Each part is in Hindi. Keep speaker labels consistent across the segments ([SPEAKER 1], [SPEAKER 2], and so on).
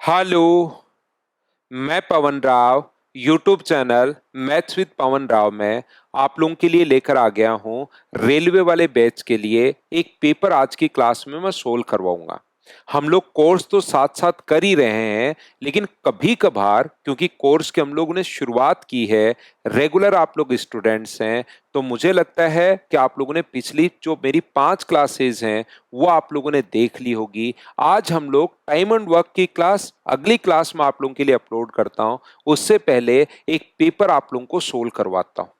[SPEAKER 1] हेलो। मैं Pavan Rao YouTube channel maths with Pavan Rao में आप लोगों के लिए लेकर आ गया हूं। रेलवे वाले बैच के लिए एक पेपर आज की क्लास में मैं सोल्व करवाऊंगा। हम लोग कोर्स तो साथ साथ कर ही रहे हैं, लेकिन कभी कभार क्योंकि कोर्स के हम लोगों ने शुरुआत की है, रेगुलर आप लोग स्टूडेंट्स हैं, तो मुझे लगता है कि आप लोगों ने पिछली जो मेरी 5 क्लासेज हैं वो आप लोगों ने देख ली होगी। आज हम लोग टाइम एंड वर्क की क्लास अगली क्लास में आप लोगों के लिए अपलोड करता हूं। उससे पहले एक पेपर आप लोगों को सोल्व करवाता हूं।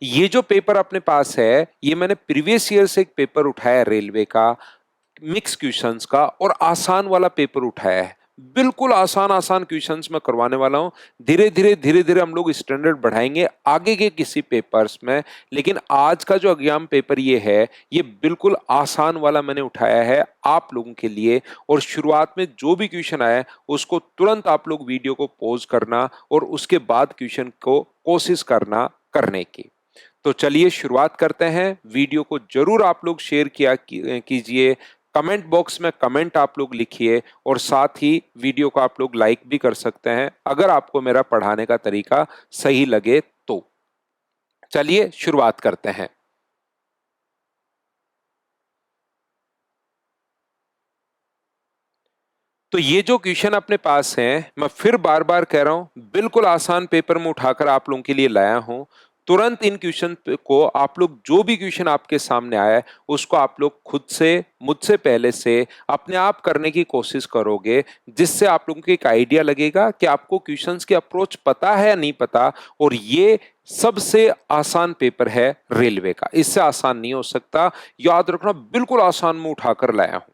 [SPEAKER 1] ये जो पेपर अपने पास है, ये मैंने प्रीवियस ईयर से एक पेपर उठाया रेलवे का, मिक्स क्वेश्चंस का, और आसान वाला पेपर उठाया है। बिल्कुल आसान आसान क्वेश्चंस मैं करवाने वाला हूं। धीरे धीरे हम लोग स्टैंडर्ड बढ़ाएंगे आगे के किसी पेपर्स में, लेकिन आज का जो एग्जाम पेपर ये है, ये बिल्कुल आसान वाला मैंने उठाया है आप लोगों के लिए। और शुरुआत में जो भी क्वेश्चन आए उसको तुरंत आप लोग वीडियो को पॉज करना और उसके बाद क्वेश्चन को कोशिश करना करने की। तो चलिए शुरुआत करते हैं। वीडियो को जरूर आप लोग शेयर कीजिए, कमेंट बॉक्स में कमेंट आप लोग लिखिए, और साथ ही वीडियो को आप लोग लाइक भी कर सकते हैं अगर आपको मेरा पढ़ाने का तरीका सही लगे तो। चलिए शुरुआत करते हैं। तो ये जो क्वेश्चन अपने पास है, मैं फिर बार बार कह रहा हूं, बिल्कुल आसान पेपर में उठाकर आप लोगों के लिए लाया हूं। तुरंत इन क्वेश्चन को आप लोग, जो भी क्वेश्चन आपके सामने आया है उसको आप लोग खुद से, मुझसे पहले से अपने आप करने की कोशिश करोगे, जिससे आप लोगों को एक आइडिया लगेगा कि आपको क्वेश्चंस की अप्रोच पता है या नहीं पता। और ये सबसे आसान पेपर है रेलवे का, इससे आसान नहीं हो सकता। याद रखना, बिल्कुल आसान में उठाकर लाया हूं।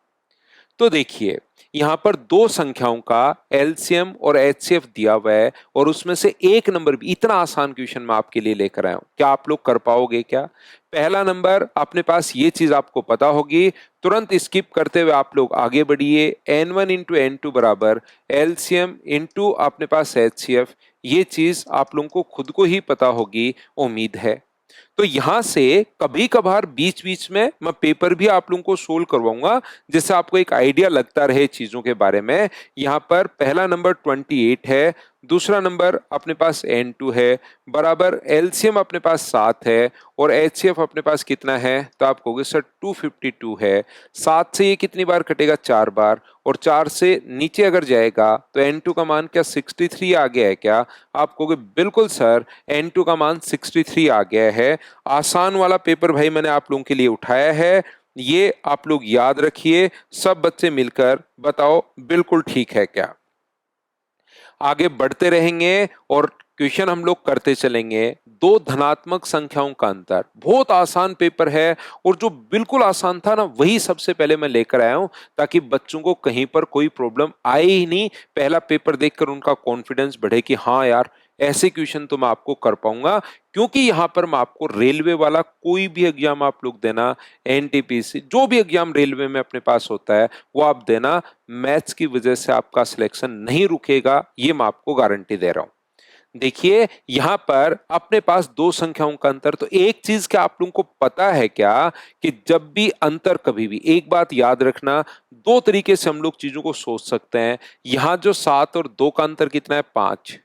[SPEAKER 1] तो देखिए, यहां पर दो संख्याओं का एलसीएम और एचसीएफ दिया हुआ है, और उसमें से एक नंबर भी, इतना आसान क्वेश्चन मैं आपके लिए लेकर आया हूं। क्या आप लोग कर पाओगे क्या? पहला नंबर अपने पास, ये चीज आपको पता होगी, तुरंत स्किप करते हुए आप लोग आगे बढ़िए। n1 इंटू n2 बराबर एलसीएम इंटू अपने पास एचसीएफ। ये चीज आप लोगों को खुद को ही पता होगी, उम्मीद है। तो यहां से कभी कभार बीच बीच में मैं पेपर भी आप लोगों को सोल्व करवाऊंगा, जिससे आपको एक आइडिया लगता रहे चीजों के बारे में। यहां पर पहला नंबर 28 है, दूसरा नंबर अपने पास n2 है, बराबर एलसीएम अपने पास 7 है, और एचसीएफ अपने पास कितना है? तो आप कहोगे सर 252 है। 7 से ये कितनी बार कटेगा? 4 बार। और 4 से नीचे अगर जाएगा तो n2 का मान क्या 63 आ गया है क्या? आप कहोगे बिल्कुल सर, n2 का मान 63 आ गया है। आसान वाला पेपर भाई मैंने आप लोगों के लिए उठाया है, ये आप लोग याद रखिए। सब बच्चे मिलकर बताओ बिल्कुल ठीक है क्या? आगे बढ़ते रहेंगे और क्वेश्चन हम लोग करते चलेंगे। दो धनात्मक संख्याओं का अंतर, बहुत आसान पेपर है, और जो बिल्कुल आसान था ना, वही सबसे पहले मैं लेकर आया हूं, ताकि बच्चों को कहीं पर कोई प्रॉब्लम आए ही नहीं। पहला पेपर देखकर उनका कॉन्फिडेंस बढ़े कि हाँ यार, ऐसे क्वेश्चन तो मैं आपको कर पाऊंगा। क्योंकि यहां पर मैं आपको रेलवे वाला कोई भी एग्जाम आप लोग देना, एनटीपीसी जो भी एग्जाम रेलवे में अपने पास होता है वो आप देना, मैथ्स की वजह से आपका सिलेक्शन नहीं रुकेगा, ये मैं आपको गारंटी दे रहा हूं। देखिए, यहां पर अपने पास दो संख्याओं का अंतर। तो एक चीज क्या आप लोगों को पता है क्या, कि जब भी अंतर, कभी भी एक बात याद रखना, दो तरीके से हम लोग चीजों को सोच सकते हैं। यहां जो 7 और 2 का अंतर कितना है? 5।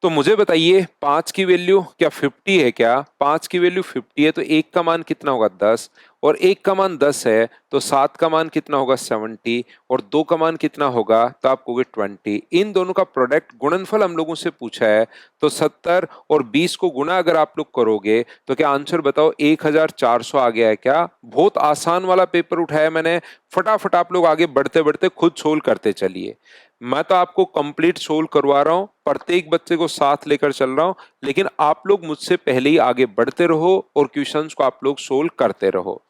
[SPEAKER 1] तो मुझे बताइए, 5 की वैल्यू क्या 50 है क्या? 5 की वैल्यू 50 है, तो 1 का मान कितना होगा? 10। और 1 का मान 10 है, तो 7 का मान कितना होगा? 70। और 2 का मान कितना होगा? तो आप कहोगे 20। इन दोनों का प्रोडक्ट गुणनफल हम लोगों से पूछा है, तो 70 और 20 को गुणा अगर आप लोग करोगे तो क्या आंसर बताओ 1400 आ गया है क्या? बहुत आसान वाला पेपर उठाया मैंने। फटाफट आप लोग आगे बढ़ते बढ़ते खुद सोल्व करते चलिए। मैं तो आपको कंप्लीट सोल्व करवा रहा हूं, प्रत्येक बच्चे को साथ लेकर चल रहा हूं, लेकिन आप लोग मुझसे पहले ही आगे बढ़ते रहो और क्वेश्चंस को आप लोग सोल्व करते रहो।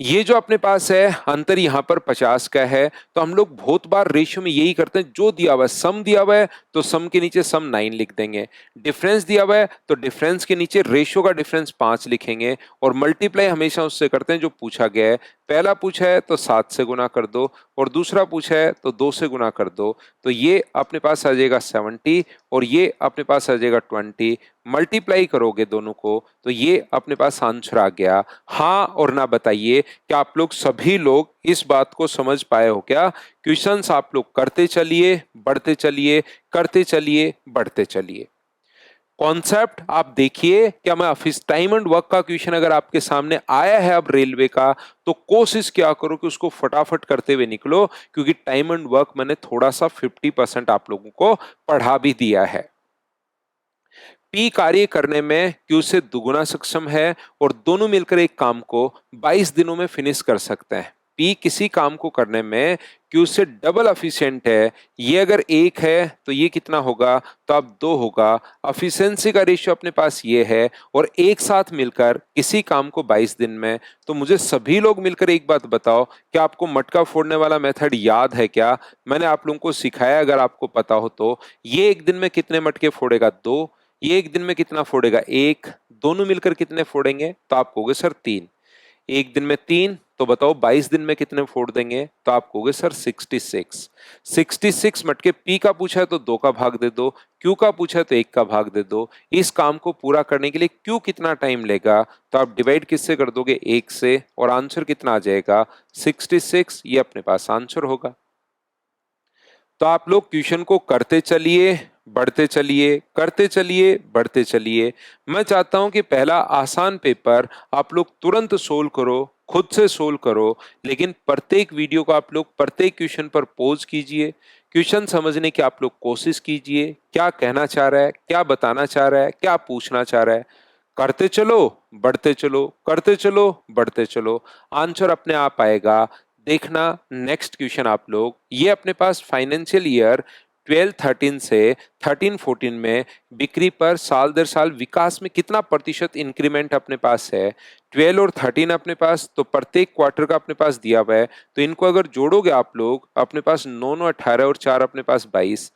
[SPEAKER 1] ये जो अपने पास है अंतर, यहां पर 50 का है, तो हम लोग बहुत बार रेशियो में यही करते हैं, जो दिया हुआ है, सम दिया हुआ है तो सम के नीचे सम 9 लिख देंगे, डिफरेंस दिया हुआ है तो डिफरेंस के नीचे रेशियो का डिफरेंस 5 लिखेंगे, और मल्टीप्लाई हमेशा उससे करते हैं जो पूछा गया है। पहला पूछा है तो 7 से गुना कर दो और दूसरा पूछा है तो 2 से गुना कर दो, तो ये अपने पास आ जाएगा 70 और ये अपने पास आ जाएगा 20। मल्टीप्लाई करोगे दोनों को तो ये अपने पास आंसर आ गया। हाँ और ना बताइए कि आप लोग सभी लोग इस बात को समझ पाए हो क्या? क्वेश्चंस आप लोग करते चलिए, बढ़ते चलिए, करते चलिए, बढ़ते चलिए। कॉन्सेप्ट आप देखिए, क्या मैं ऑफिस टाइम एंड वर्क का क्वेश्चन अगर आपके सामने आया है अब रेलवे का, तो कोशिश क्या करो कि उसको फटाफट करते हुए निकलो, क्योंकि टाइम एंड वर्क मैंने थोड़ा सा 50% आप लोगों को पढ़ा भी दिया है। पी कार्य करने में क्यू से दुगुना सक्षम है और दोनों मिलकर एक काम को 22 दिनों में फिनिश कर सकते हैं। पी किसी काम को करने में क्यू से डबल एफिशिएंट है। ये अगर 1 है तो ये कितना होगा? तो अब 2 होगा। एफिशिएंसी का रेशियो अपने पास ये है और एक साथ मिलकर किसी काम को 22 दिन में। तो मुझे सभी लोग मिलकर एक बात बताओ, क्या आपको मटका फोड़ने वाला मेथड याद है क्या? मैंने आप लोगों को सिखाया, अगर आपको पता हो तो। ये एक दिन में कितने मटके फोड़ेगा? 2। ये एक दिन में कितना फोड़ेगा? 1। दोनों मिलकर कितने फोड़ेंगे? तो आप कहोगे सर 3। एक दिन में 3, तो बताओ 22 दिन में कितने फोड़ देंगे? तो आप कहोगे सर 66। 66 मटके। पी का पूछा है तो 2 का भाग दे दो, क्यू का पूछा है तो 1 का भाग दे दो। इस काम को पूरा करने के लिए क्यू कितना टाइम लेगा? तो आप डिवाइड किससे कर दोगे? 1 से, और आंसर कितना आ जाएगा? 66। ये अपने पास आंसर होगा। तो आप लोग क्वेश्चन को करते चलिए, बढ़ते चलिए, करते चलिए, बढ़ते चलिए। मैं चाहता हूं कि पहला आसान पेपर आप लोग तुरंत सोल्व करो, खुद से सोल्व करो, लेकिन प्रत्येक वीडियो को आप लोग प्रत्येक क्वेश्चन पर पॉज कीजिए, क्वेश्चन समझने की आप लोग कोशिश कीजिए, क्या कहना चाह रहा है, क्या बताना चाह रहा है, क्या पूछना चाह रहा है। करते चलो, बढ़ते चलो, करते चलो, बढ़ते चलो, आंसर अपने आप आएगा। देखना नेक्स्ट क्वेश्चन आप लोग, ये अपने पास फाइनेंशियल ईयर 12-13 से 13-14 में बिक्री पर साल दर साल विकास में कितना प्रतिशत इंक्रीमेंट अपने पास है। 12 और 13 अपने पास, तो प्रत्येक क्वार्टर का अपने पास दिया हुआ है, तो इनको अगर जोड़ोगे आप लोग, अपने पास 9 9 18 और 4 अपने पास 22,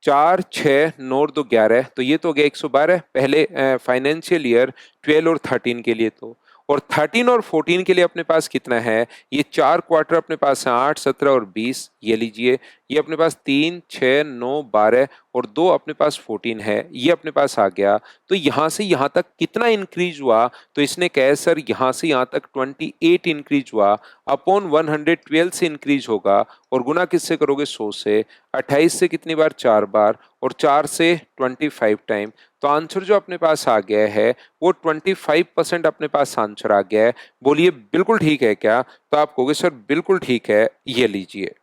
[SPEAKER 1] 4 6 9 और 2 11, तो ये तो हो गया 112 पहले फाइनेंशियल ईयर 12 और 13 के लिए। तो और 13 और 14 के लिए अपने पास कितना है? ये 4 क्वार्टर अपने पास है, 8 17 और 20, ये लीजिए। ये अपने पास 3 6 9 12 और 2 अपने पास 14 है, ये अपने पास आ गया। तो यहां से यहां तक कितना इंक्रीज हुआ? तो इसने कहा सर यहां से यहां तक 28 इंक्रीज हुआ, अपॉन 112 से इंक्रीज होगा, और गुना किससे करोगे? 100 से। 28 से कितनी बार? 4 बार, और 4 से 25 टाइम। तो आंसर जो अपने पास आ गया है वो 25% अपने पास आंसर आ गया है। बोलिए बिल्कुल ठीक है क्या? तो आप कहोगे सर बिल्कुल ठीक है, ये लीजिए।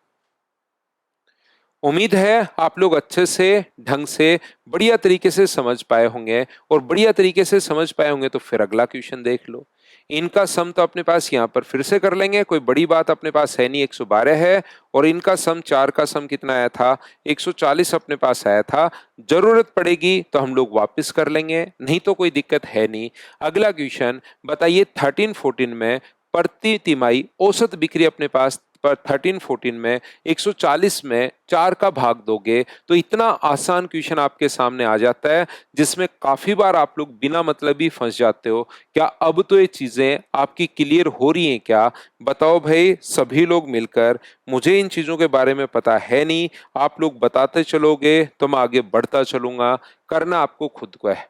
[SPEAKER 1] उम्मीद है आप लोग अच्छे से, ढंग से, बढ़िया तरीके से समझ पाए होंगे, और बढ़िया तरीके से समझ पाए होंगे तो फिर अगला क्वेश्चन देख लो। इनका सम तो अपने पास यहाँ पर फिर से कर लेंगे, कोई बड़ी बात अपने पास है नहीं, 112 है, और इनका सम 4 का सम कितना आया था? 140 अपने पास आया था। जरूरत पड़ेगी तो हम लोग वापस कर लेंगे, नहीं तो कोई दिक्कत है नहीं। अगला क्वेश्चन बताइए, 13-14 में प्रति तिमाही औसत बिक्री अपने पास पर 13-14 में 140 में 4 का भाग दोगे तो इतना आसान क्वेश्चन आपके सामने आ जाता है, जिसमें काफी बार आप लोग बिना मतलब ही फंस जाते हो। क्या अब तो ये चीजें आपकी क्लियर हो रही हैं क्या? बताओ भाई, सभी लोग मिलकर, मुझे इन चीजों के बारे में पता है नहीं, आप लोग बताते चलोगे तो मैं आगे बढ़ता चलूंगा, करना आपको खुद को है।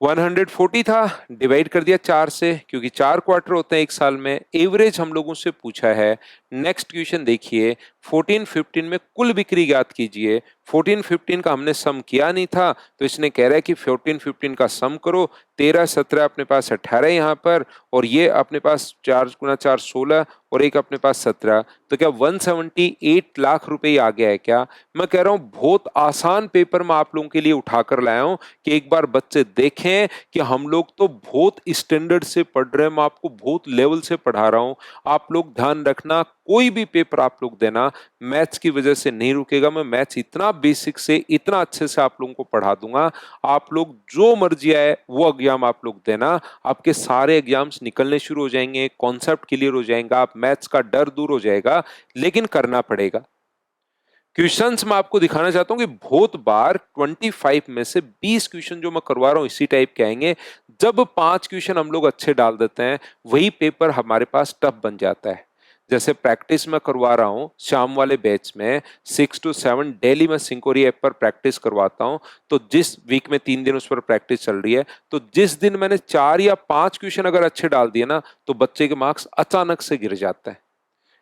[SPEAKER 1] 140 था, डिवाइड कर दिया 4 से, क्योंकि 4 क्वार्टर होते हैं एक साल में, एवरेज हम लोगों से पूछा है। नेक्स्ट क्वेश्चन देखिए, 14-15 में कुल बिक्री ज्ञात कीजिए। 14-15 का हमने सम किया नहीं था, तो इसने कह रहा है कि 14-15 का सम करो। 13-17 अपने पास 18 यहाँ पर, और ये अपने पास 4 गुना 4 16, और एक अपने पास 17, तो क्या 178 लाख रुपए ही आ गया है क्या? मैं कह रहा हूं बहुत आसान पेपर मैं आप लोगों के लिए उठाकर लाया हूं कि एक बार बच्चे देखें कि हम लोग तो बहुत स्टैंडर्ड से पढ़ रहे हैं, मैं आपको बहुत लेवल से पढ़ा रहा हूं। आप लोग ध्यान रखना, कोई भी पेपर आप लोग देना, मैथ्स की वजह से नहीं रुकेगा। मैं मैथ्स इतना बेसिक से इतना अच्छे से आप लोगों को पढ़ा दूंगा, आप लोग जो मर्जी आए वो एग्जाम आप लोग देना, आपके सारे एग्जाम्स निकलने शुरू हो जाएंगे, कॉन्सेप्ट क्लियर हो जाएगा, आप मैथ्स का डर दूर हो जाएगा, लेकिन करना पड़ेगा। क्वेश्चंस मैं आपको दिखाना चाहता हूं कि बहुत बार 25 में से 20 क्वेश्चन जो मैं करवा रहा हूं इसी टाइप के आएंगे। जब 5 क्वेश्चन हम लोग अच्छे डाल देते हैं वही पेपर हमारे पास टफ बन जाता है। जैसे प्रैक्टिस में करवा रहा हूं शाम वाले बैच में 6 to 7 डेली मैं सिंकोरी ऐप पर प्रैक्टिस करवाता हूं। तो जिस वीक में 3 दिन उस पर प्रैक्टिस चल रही है, तो जिस दिन मैंने 4 या 5 क्वेश्चन अगर अच्छे डाल दिए ना, तो बच्चे के मार्क्स अचानक से गिर जाते हैं।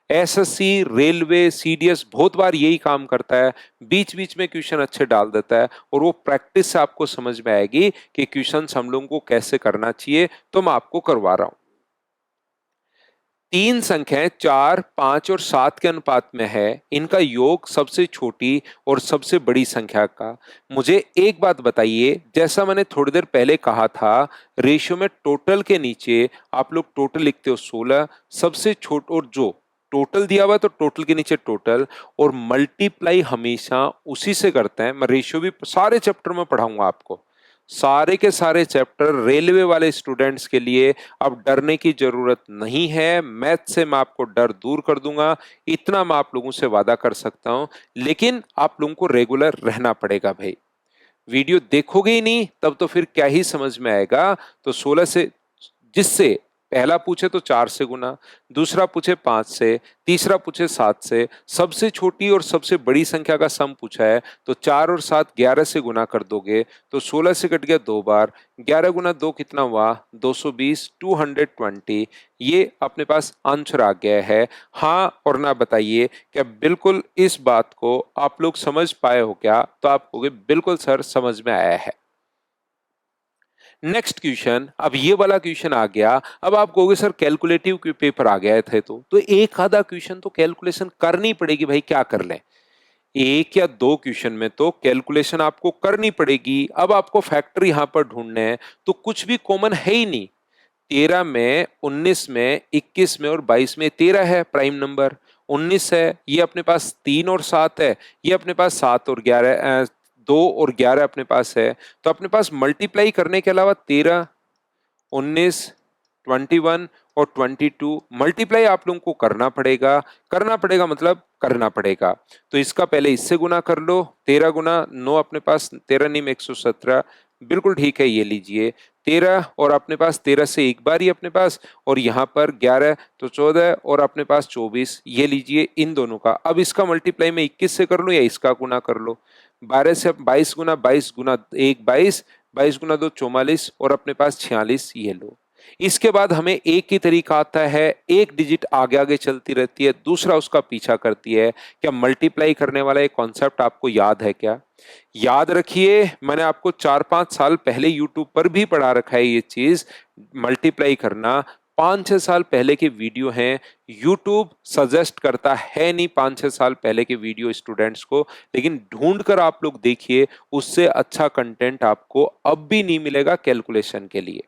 [SPEAKER 1] एसएससी, रेलवे, सीडीएस बहुत बार यही काम करता है, बीच बीच में क्वेश्चन अच्छे डाल देता है और वो प्रैक्टिस से आपको समझ में आएगी कि क्वेश्चंस हम लोगों को कैसे करना चाहिए। तो मैं आपको करवा रहा हूं। 3 संख्याएं 4, 5 और 7 के अनुपात में है। इनका योग सबसे छोटी और सबसे बड़ी संख्या का। मुझे एक बात बताइए, जैसा मैंने थोड़ी देर पहले कहा था, रेशियो में टोटल के नीचे आप लोग टोटल लिखते हो 16, सबसे छोट और जो टोटल दिया हुआ है तो टोटल के नीचे टोटल, और मल्टीप्लाई हमेशा उसी से करते हैं। मैं रेशियो भी सारे चैप्टर में पढ़ाऊंगा आपको, सारे के सारे चैप्टर रेलवे वाले स्टूडेंट्स के लिए। अब डरने की जरूरत नहीं है, मैथ से मैं आपको डर दूर कर दूंगा, इतना मैं आप लोगों से वादा कर सकता हूं। लेकिन आप लोगों को रेगुलर रहना पड़ेगा भाई। वीडियो देखोगे ही नहीं तब तो फिर क्या ही समझ में आएगा। तो 16 से, जिससे पहला पूछे तो 4 से गुना, दूसरा पूछे 5 से, तीसरा पूछे 7 से, सबसे छोटी और सबसे बड़ी संख्या का सम पूछा है तो 4 और 7 11 से गुना कर दोगे तो 16 से कट गया 2 बार। 11 गुना 2 कितना हुआ? 220, 220। ये अपने पास आंसर आ गया है। हाँ और ना बताइए, क्या बिल्कुल इस बात को आप लोग समझ पाए हो क्या? तो आप कहोगे बिल्कुल सर समझ में आया है। नेक्स्ट क्वेश्चन, अब ये वाला क्वेश्चन आ गया। अब आप कहोगे सर कैलकुलेटिव पेपर आ गए थे तो एक आधा क्वेश्चन तो कैलकुलेशन करनी पड़ेगी भाई, क्या कर लें? एक या दो क्वेश्चन में तो कैलकुलेशन आपको करनी पड़ेगी। अब आपको फैक्टर यहां पर ढूंढने हैं तो कुछ भी कॉमन है ही नहीं। 13 में, 19 में, 21 में और 22 में 13 है प्राइम नंबर, 19 है, ये अपने पास 3 और 7 है, ये अपने पास 7 और 11, 2 और 11 अपने पास है। तो अपने पास मल्टीप्लाई करने के अलावा 13, 19, 21 और 22 मल्टीप्लाई आप लोगों को करना पड़ेगा। करना पड़ेगा मतलब करना पड़ेगा। तो इसका पहले इससे गुना कर लो। 13 गुना 9 अपने पास 13 नहीं में 117, बिल्कुल ठीक है, ये लीजिए 13 और अपने पास 13 से एक बार ही अपने पास, और यहाँ पर 11 तो 14 और अपने पास 24, ये लीजिए इन दोनों का। अब इसका मल्टीप्लाई में 21 से कर लो या इसका गुना कर लो। 12 से 22 गुना 22 गुना 1 22, 22 गुना 2 44 और अपने पास 46, ये लो। इसके बाद हमें एक ही तरीका आता है, एक डिजिट आगे आगे चलती रहती है, दूसरा उसका पीछा करती है। क्या मल्टीप्लाई करने वाला एक कॉन्सेप्ट आपको याद है क्या? याद रखिए, मैंने आपको 4-5 साल पहले यूट्यूब पर भी पढ़ा रखा है ये चीज, मल्टीप्लाई करना। 5-6 साल पहले के वीडियो हैं। यूट्यूब सजेस्ट करता है नहीं 5-6 साल पहले के वीडियो स्टूडेंट्स को, लेकिन ढूंढ कर आप लोग देखिए, उससे अच्छा कंटेंट आपको अब भी नहीं मिलेगा कैलकुलेशन के लिए।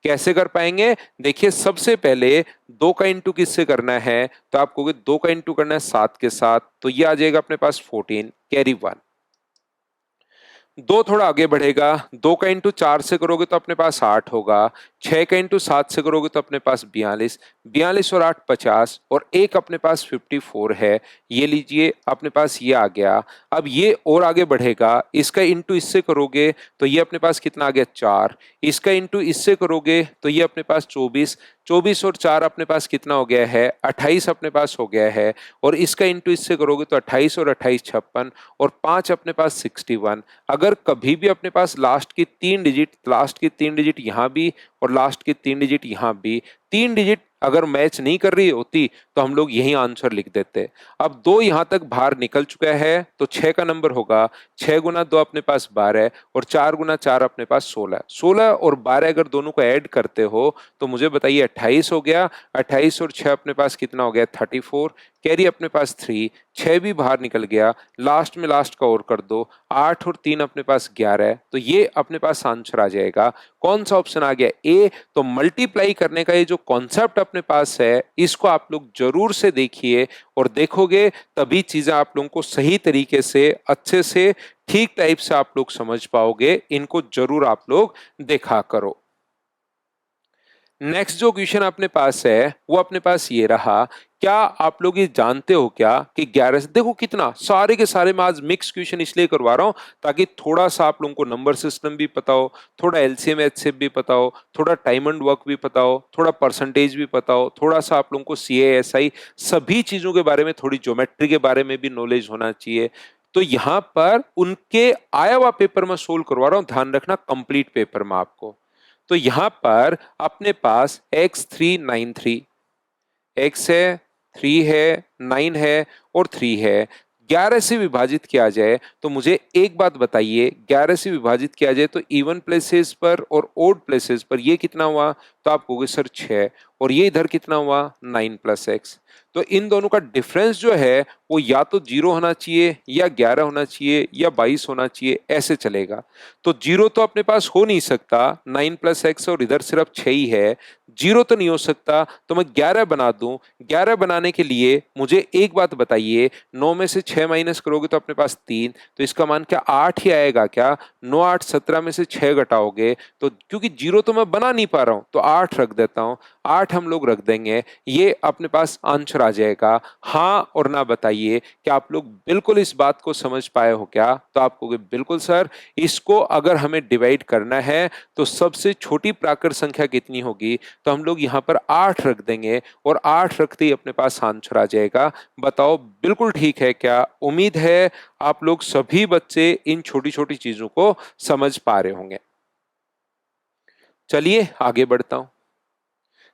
[SPEAKER 1] कैसे कर पाएंगे? देखिए, सबसे पहले 2 का इंटू किससे करना है? तो आप कहोगे 2 का इंटू करना है 7 के साथ, तो ये आ जाएगा अपने पास 14, कैरी 1। 2 थोड़ा आगे बढ़ेगा, 2 का इंटू 4 से करोगे तो अपने पास 8 होगा। 6 का इंटू 7 से करोगे तो अपने पास 42, 42 और 8 50, और एक अपने पास 54 है, ये लीजिए अपने पास ये आ गया। अब ये और आगे बढ़ेगा, इसका इंटू इससे करोगे तो ये अपने पास कितना आ गया? 4। इसका इंटू इससे करोगे तो ये अपने पास 24, 24 और 4 अपने पास कितना हो गया है? 28 अपने पास हो गया है। और इसका इंटू इससे करोगे तो 28 और 28 56, और 5 अपने पास 61। अगर कभी भी अपने पास लास्ट की 3 डिजिट यहां भी और लास्ट की 3 डिजिट यहां भी, 3 डिजिट अगर मैच नहीं कर रही होती तो हम लोग यही आंसर लिख देते। अब 2 यहां तक बाहर निकल चुका है तो 6 का नंबर होगा। 6 गुना 2 अपने पास 12 और 4 गुना 4 अपने पास 16। 16 और 12 अगर दोनों को ऐड करते हो तो मुझे बताइए 28 हो गया। 28 और 6 अपने पास कितना हो गया? 34, कैरी अपने पास 3, 6 भी बाहर निकल गया, लास्ट में लास्ट का और कर दो, 8 और 3 अपने पास 11, तो ये अपने पास आंसर आ जाएगा। कौन सा ऑप्शन आ गया? ए। तो मल्टीप्लाई करने का ये जो कॉन्सेप्ट अपने पास है, इसको आप लोग जरूर से देखिए, और देखोगे तभी चीजें आप लोगों को सही तरीके से, अच्छे से, ठीक टाइप से आप लोग समझ पाओगे। इनको जरूर आप लोग देखा करो। नेक्स्ट जो क्वेश्चन अपने पास है वो अपने पास ये रहा। क्या आप लोग ये जानते हो क्या कि 11 देखो कितना सारे के सारे मैं आज मिक्स क्वेश्चन इसलिए करवा रहा हूं ताकि थोड़ा सा आप लोगों को नंबर सिस्टम भी पता हो, थोड़ा एलसीएम एचसीएफ भी पता हो, थोड़ा टाइम एंड वर्क भी पता हो, थोड़ा परसेंटेज भी पता हो, थोड़ा सा आप लोगों को सीएएसआई सभी चीजों के बारे में, थोड़ी ज्योमेट्री के बारे में भी नॉलेज होना चाहिए। तो यहां पर उनके आया हुआ पेपर में सोल्व करवा रहा हूं, ध्यान रखना कंप्लीट पेपर में आपको। तो यहां पर अपने पास x393 x है, 3 है, 9 है और 3 है। 11 से विभाजित किया जाए तो मुझे एक बात बताइए, 11 से विभाजित किया जाए तो इवन प्लेसेस पर और ओड प्लेसेस पर ये कितना हुआ? तो आप कहोगे सर 6, और ये इधर कितना हुआ? 9 + x। तो इन दोनों का डिफरेंस जो है वो या तो 0 होना चाहिए या 11 होना चाहिए या 22 होना चाहिए, ऐसे चलेगा। तो 0 तो अपने पास हो नहीं सकता, 9 + x और इधर सिर्फ 6 ही है, 0 तो नहीं हो सकता, तो मैं 11 बना दूं। 11 बनाने के लिए मुझे एक बात बताइए, 9 में से 6 माइनस करोगे तो अपने पास 3, तो इसका मान क्या 8 ही आएगा क्या? 9 8 17 में से 6 घटाओगे तो, क्योंकि 0 तो मैं बना नहीं पा रहा हूं तो 8 रख देता हूं, 8 हम लोग रख देंगे, ये अपने पास आंसर आ जाएगा। हाँ और ना बताइए कि आप लोग बिल्कुल इस बात को समझ पाए हो क्या? तो आप कहोगे बिल्कुल सर, इसको अगर हमें डिवाइड करना है तो सबसे छोटी प्राकृत संख्या कितनी होगी? तो हम लोग यहां पर 8 रख देंगे और 8 रखते ही अपने पास आंसर आ जाएगा। बताओ बिल्कुल ठीक है क्या? उम्मीद है आप लोग सभी बच्चे इन छोटी छोटी चीजों को समझ पा रहे होंगे। चलिए आगे बढ़ता हूं।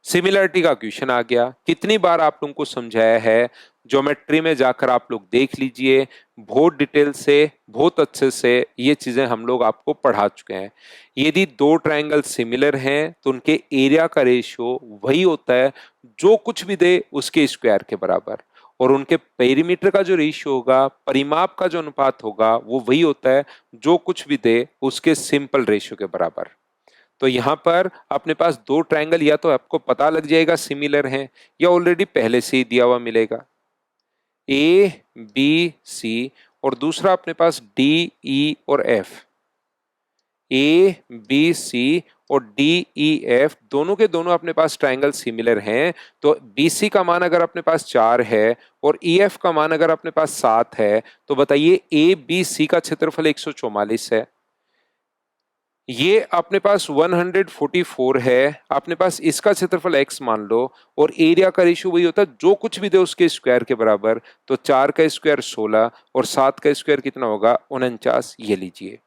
[SPEAKER 1] सिमिलरिटी का क्वेश्चन आ गया। कितनी बार आप लोगों को समझाया है, ज्योमेट्री में जाकर आप लोग देख लीजिए, बहुत डिटेल से, बहुत अच्छे से ये चीजें हम लोग आपको पढ़ा चुके हैं। यदि दो ट्रायंगल सिमिलर हैं तो उनके एरिया का रेशियो वही होता है जो कुछ भी दे उसके स्क्वायर के बराबर, और उनके पेरीमीटर का जो रेशियो होगा, परिमाप का जो अनुपात होगा, वो वही होता है जो कुछ भी दे उसके सिंपल रेशियो के बराबर। तो यहां पर अपने पास दो ट्रायंगल या तो आपको पता लग जाएगा सिमिलर हैं, या ऑलरेडी पहले से ही दिया हुआ मिलेगा, ए बी सी, और दूसरा अपने पास डी ई और एफ। ए बी सी और डी ई एफ दोनों के दोनों अपने पास ट्रायंगल सिमिलर हैं। तो बी सी का मान अगर अपने पास 4 है और ई एफ का मान अगर अपने पास 7 है, तो बताइए ए बी सी का क्षेत्रफल 144 है। ये अपने पास 144 है, अपने पास इसका क्षेत्रफल x मान लो, और एरिया का रेशियो वही होता है जो कुछ भी दे उसके स्क्वायर के बराबर। तो 4 का स्क्वायर 16 और 7 का स्क्वायर कितना होगा? 49। ये लीजिए,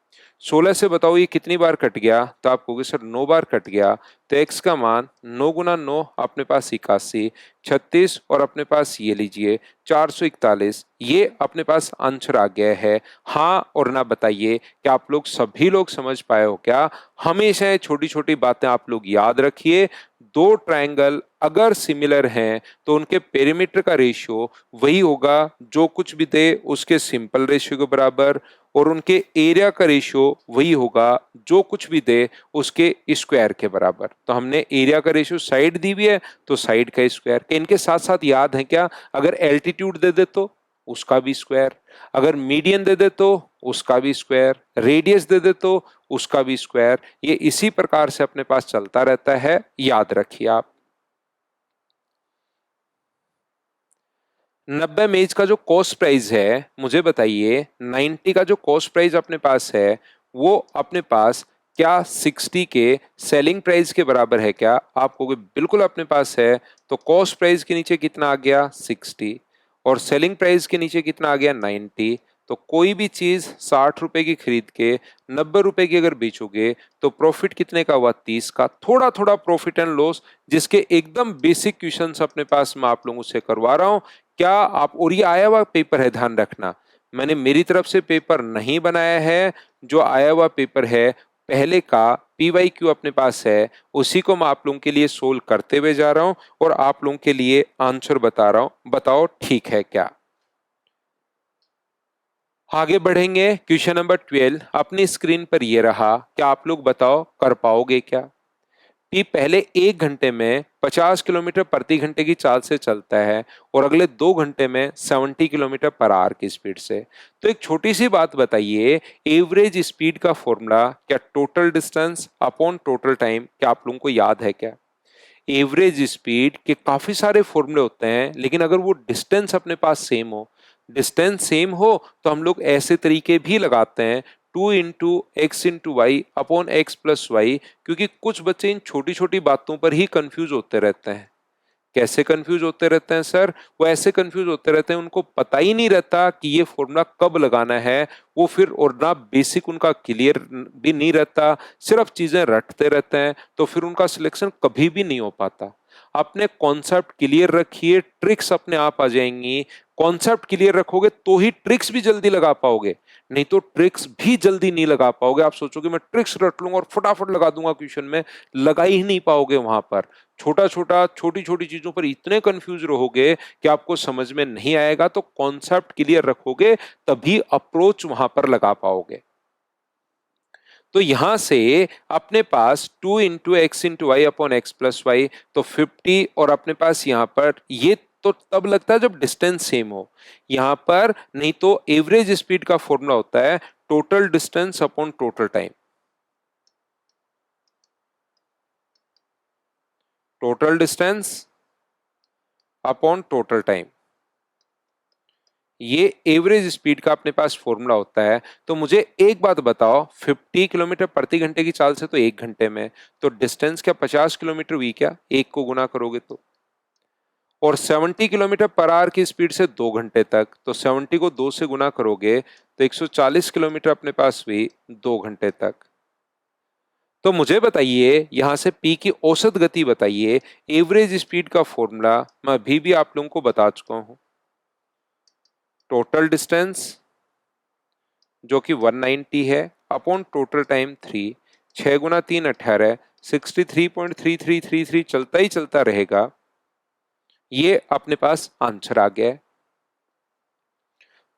[SPEAKER 1] 16 से बताओ ये कितनी बार कट गया? तो आप कहोगे सर 9 बार कट गया। तो x का मान 9 गुना 9 अपने पास 81, 36 और अपने पास ये लीजिए 441। ये अपने पास आंसर आ गया है। हाँ और ना बताइए कि आप लोग सभी लोग समझ पाए हो क्या? हमेशा छोटी छोटी बातें आप लोग याद रखिए। दो ट्रायंगल अगर सिमिलर हैं तो उनके पेरीमीटर का रेशियो वही होगा जो कुछ भी दे उसके सिंपल रेशियो के बराबर, और उनके एरिया का रेशियो वही होगा जो कुछ भी दे उसके स्क्वायर के बराबर। तो हमने एरिया का रेशियो साइड दी हुई है तो साइड का स्क्वायर। इनके साथ साथ याद है क्या, अगर एल्टीट्यूड दे दे तो उसका भी स्क्वायर, अगर मीडियन दे दे तो उसका भी स्क्वायर, रेडियस दे दे तो उसका भी स्क्वायर। ये इसी प्रकार से अपने पास चलता रहता है, याद रखिए आप। 90 मेज का जो कॉस्ट प्राइस है, मुझे बताइए 90 का जो कॉस्ट प्राइस अपने पास है वो अपने पास क्या 60 के सेलिंग प्राइस के बराबर है क्या? आप कहोगे बिल्कुल अपने पास है। तो कॉस्ट प्राइस के नीचे कितना आ गया? 60, और सेलिंग प्राइस के नीचे कितना आ गया? 90। तो कोई भी चीज 60 रुपए की खरीद के 90 रुपए की अगर बेचोगे तो प्रॉफिट कितने का हुआ? 30 का। थोड़ा थोड़ा प्रॉफिट एंड लॉस, जिसके एकदम बेसिक क्वेश्चंस अपने पास मैं आप लोगों से करवा रहा हूं। क्या आप, और ये आया हुआ पेपर है, ध्यान रखना, मैंने मेरी तरफ से पेपर नहीं बनाया है। जो आया हुआ पेपर है पहले का PYQ अपने पास है, उसी को मैं आप लोगों के लिए सोल्व करते हुए जा रहा हूं और आप लोगों के लिए आंसर बता रहा हूं। बताओ ठीक है क्या? आगे बढ़ेंगे। क्वेश्चन नंबर 12 अपनी स्क्रीन पर ये रहा। क्या आप लोग बताओ कर पाओगे क्या? कि पहले 1 घंटे में 50 किलोमीटर प्रति घंटे की चाल से चलता है और अगले 2 घंटे में 70 किलोमीटर पर आवर की स्पीड से। तो एक छोटी सी बात बताइए, एवरेज स्पीड का फॉर्मूला क्या total distance upon total time, क्या आप लोगों को याद है क्या? एवरेज स्पीड के काफी सारे फॉर्मूले होते हैं, लेकिन अगर वो डिस्टेंस अपने पास सेम हो, डिस्टेंस सेम हो तो हम लोग ऐसे तरीके भी लगाते हैं, 2 × x × y/x + y, क्योंकि कुछ बच्चे इन छोटी छोटी बातों पर ही कंफ्यूज होते रहते हैं। कैसे कंफ्यूज होते रहते हैं सर? वो ऐसे कंफ्यूज होते रहते हैं, उनको पता ही नहीं रहता कि ये फॉर्मूला कब लगाना है। वो फिर और ना बेसिक उनका क्लियर भी नहीं रहता, सिर्फ चीजें रटते रहते हैं, तो फिर उनका सिलेक्शन कभी भी नहीं हो पाता। अपने कॉन्सेप्ट क्लियर रखिए, ट्रिक्स अपने आप आ जाएंगी। कॉन्सेप्ट क्लियर रखोगे तो ही ट्रिक्स भी जल्दी लगा पाओगे, नहीं तो ट्रिक्स भी जल्दी नहीं लगा पाओगे। आप सोचोगे मैं ट्रिक्स रट लूंगा और फटाफट लगा दूंगा क्वेश्चन में, लगा ही नहीं पाओगे। वहां पर छोटी छोटी चीजों पर इतने कंफ्यूज रहोगे कि आपको समझ में नहीं आएगा। तो कॉन्सेप्ट क्लियर रखोगे तभी अप्रोच वहां पर लगा पाओगे। तो यहां से अपने पास 2 × x × y/x + y, तो 50, और अपने पास यहां पर ये तो तब लगता है जब डिस्टेंस सेम हो। यहां पर नहीं तो एवरेज स्पीड का फॉर्मूला होता है total distance upon total time. Total distance upon total time, ये एवरेज स्पीड का अपने पास फॉर्मूला होता है। तो मुझे एक बात बताओ, 50 किलोमीटर प्रति घंटे की चाल से तो 1 घंटे में, तो डिस्टेंस क्या 50 किलोमीटर हुई क्या? एक को गुना करोगे तो। और 70 किलोमीटर पर आवर की स्पीड से 2 घंटे तक, तो 70 को 2 से गुना करोगे तो 140 किलोमीटर अपने पास हुई 2 घंटे तक। तो मुझे बताइए यहां से पी की औसत गति बताइए। एवरेज स्पीड का फॉर्मूला मैं अभी भी आप लोगों को बता चुका हूं, टोटल डिस्टेंस जो कि 190 है अपॉन टोटल टाइम 3, 6 गुना 3 18, 63.3333 चलता ही चलता रहेगा। ये अपने पास आंसर आ गया है।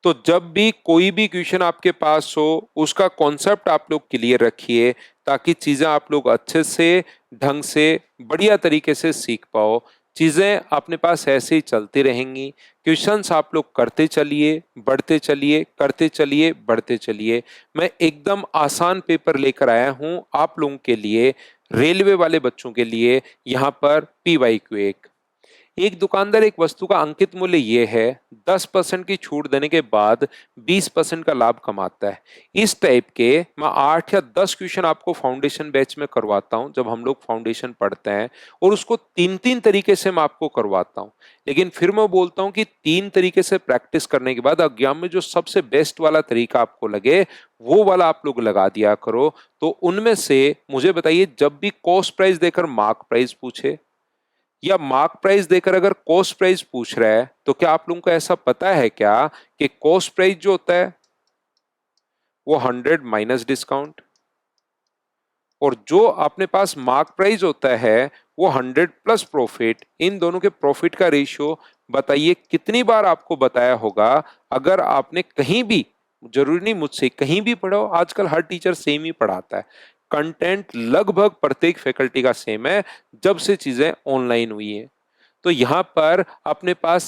[SPEAKER 1] तो जब भी कोई भी क्वेश्चन आपके पास हो, उसका कॉन्सेप्ट आप लोग क्लियर रखिए, ताकि चीजें आप लोग अच्छे से, ढंग से, बढ़िया तरीके से सीख पाओ। चीजें अपने पास ऐसे ही चलती रहेंगी। क्वेश्चंस आप लोग करते चलिए, बढ़ते चलिए, करते चलिए, बढ़ते चलिए। मैं एकदम आसान पेपर लेकर आया हूं आप लोगों के लिए, रेलवे वाले बच्चों के लिए। यहाँ पर PYQ एक दुकानदार एक वस्तु का अंकित मूल्य यह है, 10% की छूट देने के बाद 20% का लाभ कमाता है। इस टाइप के मैं 8 या 10 क्वेश्चन आपको फाउंडेशन बैच में करवाता हूं, जब हम लोग फाउंडेशन पढ़ते हैं, और उसको 3-3 तरीके से मैं आपको करवाता हूं। लेकिन फिर मैं बोलता हूं कि 3 तरीके से प्रैक्टिस करने के बाद एग्जाम में जो सबसे बेस्ट वाला तरीका आपको लगे, वो वाला आप लोग लगा दिया करो। तो उनमें से मुझे बताइए, जब भी कॉस्ट प्राइस देकर मार्क प्राइस पूछे, या मार्क प्राइस देकर अगर कॉस्ट प्राइस पूछ रहा है, तो क्या आप लोगों को ऐसा पता है क्या कि कॉस्ट प्राइस जो होता है वो 100 माइनस डिस्काउंट, और जो अपने पास मार्क प्राइस होता है वो 100 प्लस प्रॉफिट। इन दोनों के प्रॉफिट का रेशियो बताइए कितनी बार आपको बताया होगा? अगर आपने कहीं भी, जरूरी नहीं मुझसे, कहीं भी पढ़ो, आजकल हर टीचर सेम ही पढ़ाता है, कंटेंट लगभग प्रत्येक फैकल्टी का सेम है, जब से चीजें ऑनलाइन हुई है। तो यहाँ पर अपने पास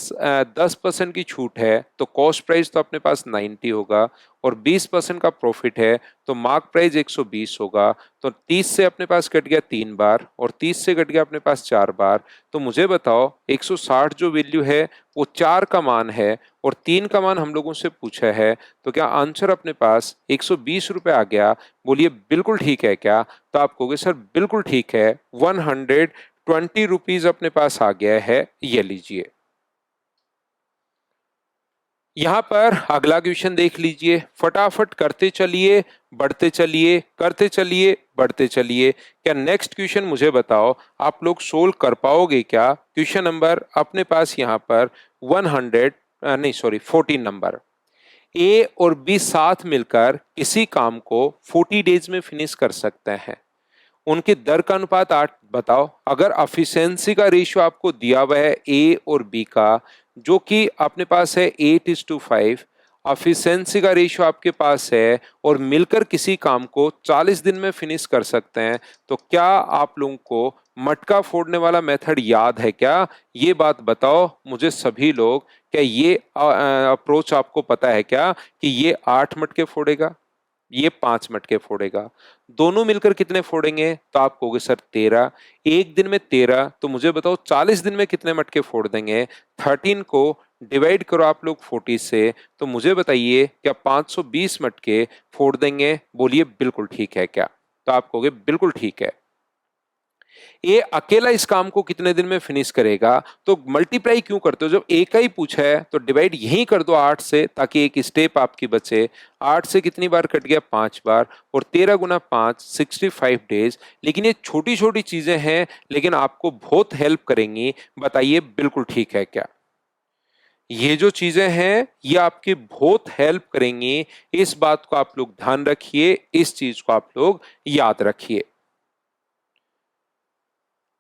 [SPEAKER 1] 10% की छूट है, तो कॉस्ट प्राइस तो अपने पास 90 होगा, और 20% का प्रॉफिट है तो मार्क प्राइस 120 होगा। तो 30 से अपने पास कट गया 3 बार, और 30 से कट गया अपने पास 4 बार। तो मुझे बताओ 160 जो वैल्यू है वो 4 का मान है, और 3 का मान हम लोगों से पूछा है। तो क्या आंसर अपने पास 120 रुपए आ गया? बोलिए बिल्कुल ठीक है क्या? तो आप कहोगे सर बिल्कुल ठीक है, 120 रुपीज अपने पास आ गया है, ये लीजिए। यहां पर अगला क्वेश्चन देख लीजिए, फटाफट करते चलिए, बढ़ते चलिए, करते चलिए, बढ़ते चलिए। क्या नेक्स्ट क्वेश्चन मुझे बताओ आप लोग सोल्व कर पाओगे क्या? क्वेश्चन नंबर अपने पास यहां पर 14 नंबर। ए और बी साथ मिलकर किसी काम को 40 डेज में फिनिश कर सकते हैं, उनके दर का अनुपात 8 बताओ। अगर अफिशिएंसी का रेशियो आपको दिया हुआ है ए और बी का, जो कि अपने पास है 8:5, अफिशिएंसी का रेशियो आपके पास है, और मिलकर किसी काम को 40 दिन में फिनिश कर सकते हैं, तो क्या आप लोगों को मटका फोड़ने वाला मेथड याद है क्या? ये बात बताओ मुझे सभी लोग, क्या ये अप्रोच आपको पता है क्या कि ये 8 मटके फोड़ेगा? ये 5 मटके फोड़ेगा। दोनों मिलकर कितने फोड़ेंगे? तो आप कहोगे सर 13। एक दिन में 13, तो मुझे बताओ 40 दिन में कितने मटके फोड़ देंगे? 13 को डिवाइड करो आप लोग 40 से, तो मुझे बताइए क्या 520 मटके फोड़ देंगे? बोलिए बिल्कुल ठीक है क्या? तो आप कहोगे बिल्कुल ठीक है। ये अकेला इस काम को कितने दिन में फिनिश करेगा? तो मल्टीप्लाई क्यों करते हो? जब एक का ही पूछा है तो डिवाइड यहीं कर दो 8 से, ताकि एक स्टेप आपकी बचे। 8 से कितनी बार कट गया? 5 बार। और 13 गुना 5 65 डेज। लेकिन ये छोटी छोटी चीजें हैं, लेकिन आपको बहुत हेल्प करेंगी। बताइए बिल्कुल ठीक है क्या? ये जो चीजें हैं ये आपकी बहुत हेल्प करेंगी। इस बात को आप लोग ध्यान रखिए, इस चीज को आप लोग याद रखिए।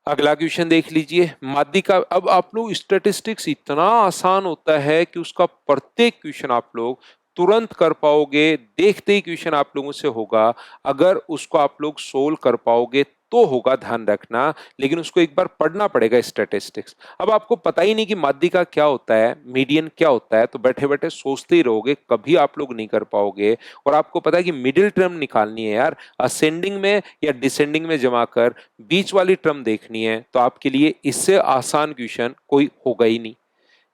[SPEAKER 1] अगला क्वेश्चन देख लीजिए, माध्यिका। अब आप लोग स्टैटिस्टिक्स इतना आसान होता है कि उसका प्रत्येक क्वेश्चन आप लोग तुरंत कर पाओगे। देखते ही क्वेश्चन आप लोगों से होगा। अगर उसको आप लोग सोल्व कर पाओगे तो होगा, ध्यान रखना। लेकिन उसको एक बार पढ़ना पड़ेगा स्टैटिस्टिक्स। अब आपको पता ही नहीं कि माध्यिका क्या होता है, मीडियन क्या होता है, तो बैठे बैठे सोचते ही रहोगे, कभी आप लोग नहीं कर पाओगे। और आपको पता है कि मिडिल टर्म निकालनी है यार, असेंडिंग में या डिसेंडिंग में जमा कर बीच वाली टर्म देखनी है। तो आपके लिए इससे आसान क्वेश्चन कोई होगा ही नहीं।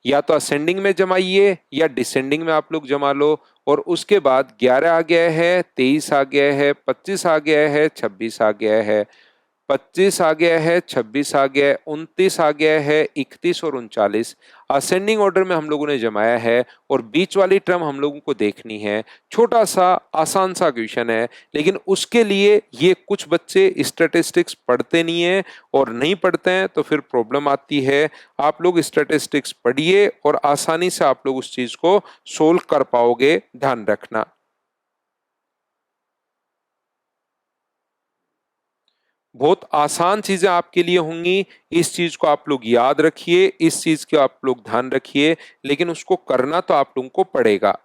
[SPEAKER 1] या तो असेंडिंग में जमाइए या डिसेंडिंग में आप लोग जमा लो। और उसके बाद 11 आ गया है, 23 आ गया है, 25 आ गया है, 26 आ गया है, 25 आ गया है, 26 आ गया है, 29 आ गया है, 31 और 39 असेंडिंग ऑर्डर में हम लोगों ने जमाया है। और बीच वाली टर्म हम लोगों को देखनी है। छोटा सा आसान सा क्वेश्चन है, लेकिन उसके लिए ये कुछ बच्चे स्टैटिस्टिक्स पढ़ते नहीं है, और नहीं पढ़ते हैं तो फिर प्रॉब्लम आती है। आप लोग स्टैटिस्टिक्स पढ़िए और आसानी से आप लोग उस चीज को सोल्व कर पाओगे, ध्यान रखना। बहुत आसान चीजें आपके लिए होंगी। इस चीज को आप लोग याद रखिए, इस चीज के आप लोग ध्यान रखिए, लेकिन उसको करना तो आप लोगों को पड़ेगा।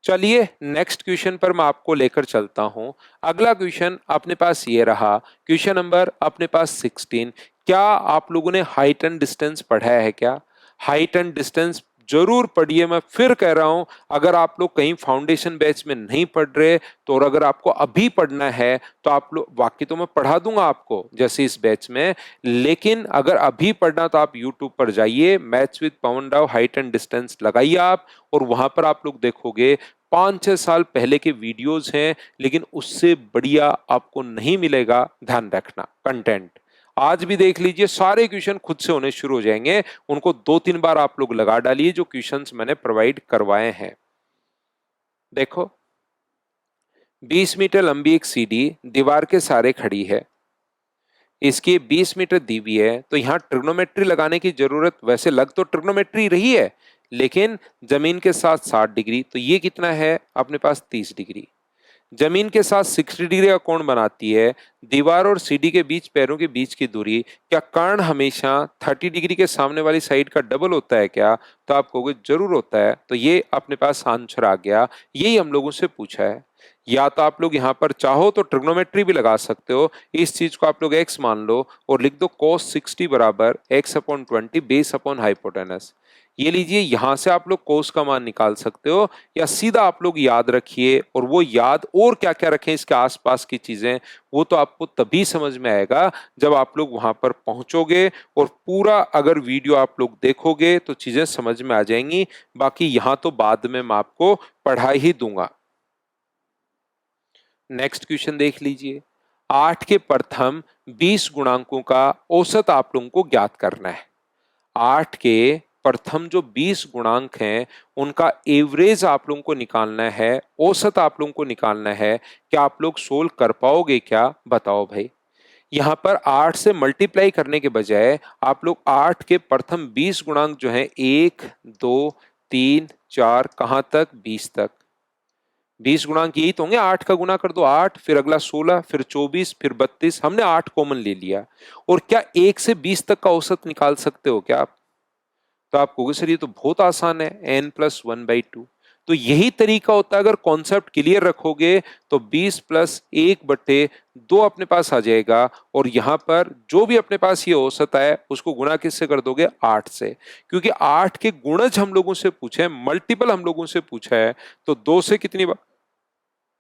[SPEAKER 1] चलिए नेक्स्ट क्वेश्चन पर मैं आपको लेकर चलता हूं। अगला क्वेश्चन अपने पास ये रहा, क्वेश्चन नंबर अपने पास 16। क्या आप लोगों ने हाइट एंड डिस्टेंस पढ़ा है क्या? हाइट एंड डिस्टेंस जरूर पढ़िए। मैं फिर कह रहा हूं, अगर आप लोग कहीं फाउंडेशन बैच में नहीं पढ़ रहे तो, और अगर आपको अभी पढ़ना है तो आप लोग, बाकी तो मैं पढ़ा दूंगा आपको जैसे इस बैच में, लेकिन अगर अभी पढ़ना तो आप यूट्यूब पर जाइए, maths with Pavan Rao height and distance लगाइए आप, और वहां पर आप लोग देखोगे 5-6 साल पहले के वीडियोस हैं, लेकिन उससे बढ़िया आपको नहीं मिलेगा। ध्यान रखना कंटेंट। आज भी देख लीजिए, सारे क्वेश्चन खुद से होने शुरू हो जाएंगे। उनको 2-3 बार आप लोग लगा डालिए जो क्वेश्चंस मैंने प्रोवाइड करवाए हैं। देखो, 20 मीटर लंबी एक सीढ़ी दीवार के सहारे खड़ी है। इसकी 20 मीटर दी हुई है, तो यहां ट्रिग्नोमेट्री लगाने की जरूरत, वैसे लग तो ट्रिग्नोमेट्री रही है, लेकिन जमीन के साथ 60 डिग्री, तो ये कितना है अपने पास? 30 डिग्री। जमीन के साथ 60 डिग्री का कोण बनाती है दीवार और सीढ़ी के बीच पैरों के बीच की दूरी। क्या कर्ण हमेशा 30 डिग्री के सामने वाली साइड का डबल होता है क्या? तो आप कहोगे जरूर होता है। तो ये अपने पास आंसर आ गया। यही हम लोगों से पूछा है। या तो आप लोग यहाँ पर चाहो तो ट्रिग्नोमेट्री भी लगा सकते हो। इस चीज को आप लोग x मान लो और लिख दो cos 60 बराबर x/20 बेस अपॉन हाइपोटेनस। ये लीजिए, यहां से आप लोग कोस का मान निकाल सकते हो, या सीधा आप लोग याद रखिए। और वो याद और क्या क्या रखें इसके आसपास की चीजें, वो तो आपको तभी समझ में आएगा जब आप लोग वहां पर पहुंचोगे। और पूरा अगर वीडियो आप लोग देखोगे तो चीजें समझ में आ जाएंगी। बाकी यहां तो बाद में मैं आपको पढ़ा ही दूंगा। नेक्स्ट क्वेश्चन देख लीजिए, 8 के प्रथम 20 गुणांकों का औसत आप लोगों को ज्ञात करना है। 8 के प्रथम जो 20 गुणांक हैं उनका एवरेज आप लोगों को निकालना है, औसत आप लोगों को निकालना है। क्या आप लोग सोल्व कर पाओगे क्या? बताओ भाई। यहां पर 8 से मल्टीप्लाई करने के बजाय आप लोग 8 के प्रथम 20 गुणांक जो है, 1 2 3 4, कहां तक? 20 तक। 20 गुणांक यही तो होंगे। 8 का गुना कर दो 8, फिर अगला 16, फिर 24, फिर 32। हमने 8 कॉमन ले लिया। और क्या 1 से 20 तक का औसत निकाल सकते हो क्या आप? तो आप कहोगे सर ये तो बहुत आसान है, n+1/2। तो यही तरीका होता है, अगर कॉन्सेप्ट क्लियर रखोगे तो 20 प्लस 1/2 अपने पास आ जाएगा, और यहां पर जो भी अपने पास ये औसत है उसको गुणा किससे कर दोगे, 8 से, क्योंकि 8 के गुणज हम लोगों से पूछे हैं, मल्टीपल हम लोगों से पूछा है। तो 2 से कितनी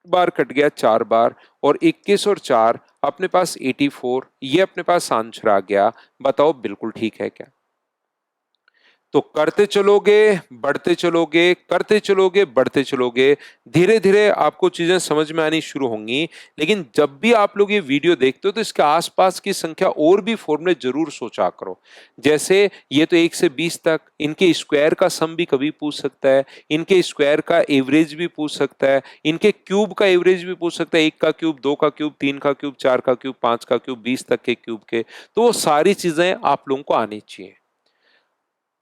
[SPEAKER 1] बार कट गया, 4 बार, और 21 और 4 अपने पास 84, ये अपने पास आंसर आ गया। बताओ बिल्कुल ठीक है क्या? तो करते चलोगे, बढ़ते चलोगे, करते चलोगे, बढ़ते चलोगे, धीरे धीरे आपको चीजें समझ में आनी शुरू होंगी। लेकिन जब भी आप लोग ये वीडियो देखते हो तो इसके आसपास की संख्या और भी फॉर्मूले जरूर सोचा करो। जैसे ये तो 1 से 20 तक, इनके स्क्वायर का सम भी कभी पूछ सकता है, इनके स्क्वायर का एवरेज भी पूछ सकता है, इनके क्यूब का एवरेज भी पूछ सकता है, 1 का क्यूब, 2 का क्यूब, 3 का क्यूब, 4 का क्यूब, 5 का क्यूब, 20 तक के क्यूब के। तो वो सारी चीजें आप लोगों को आनी चाहिए।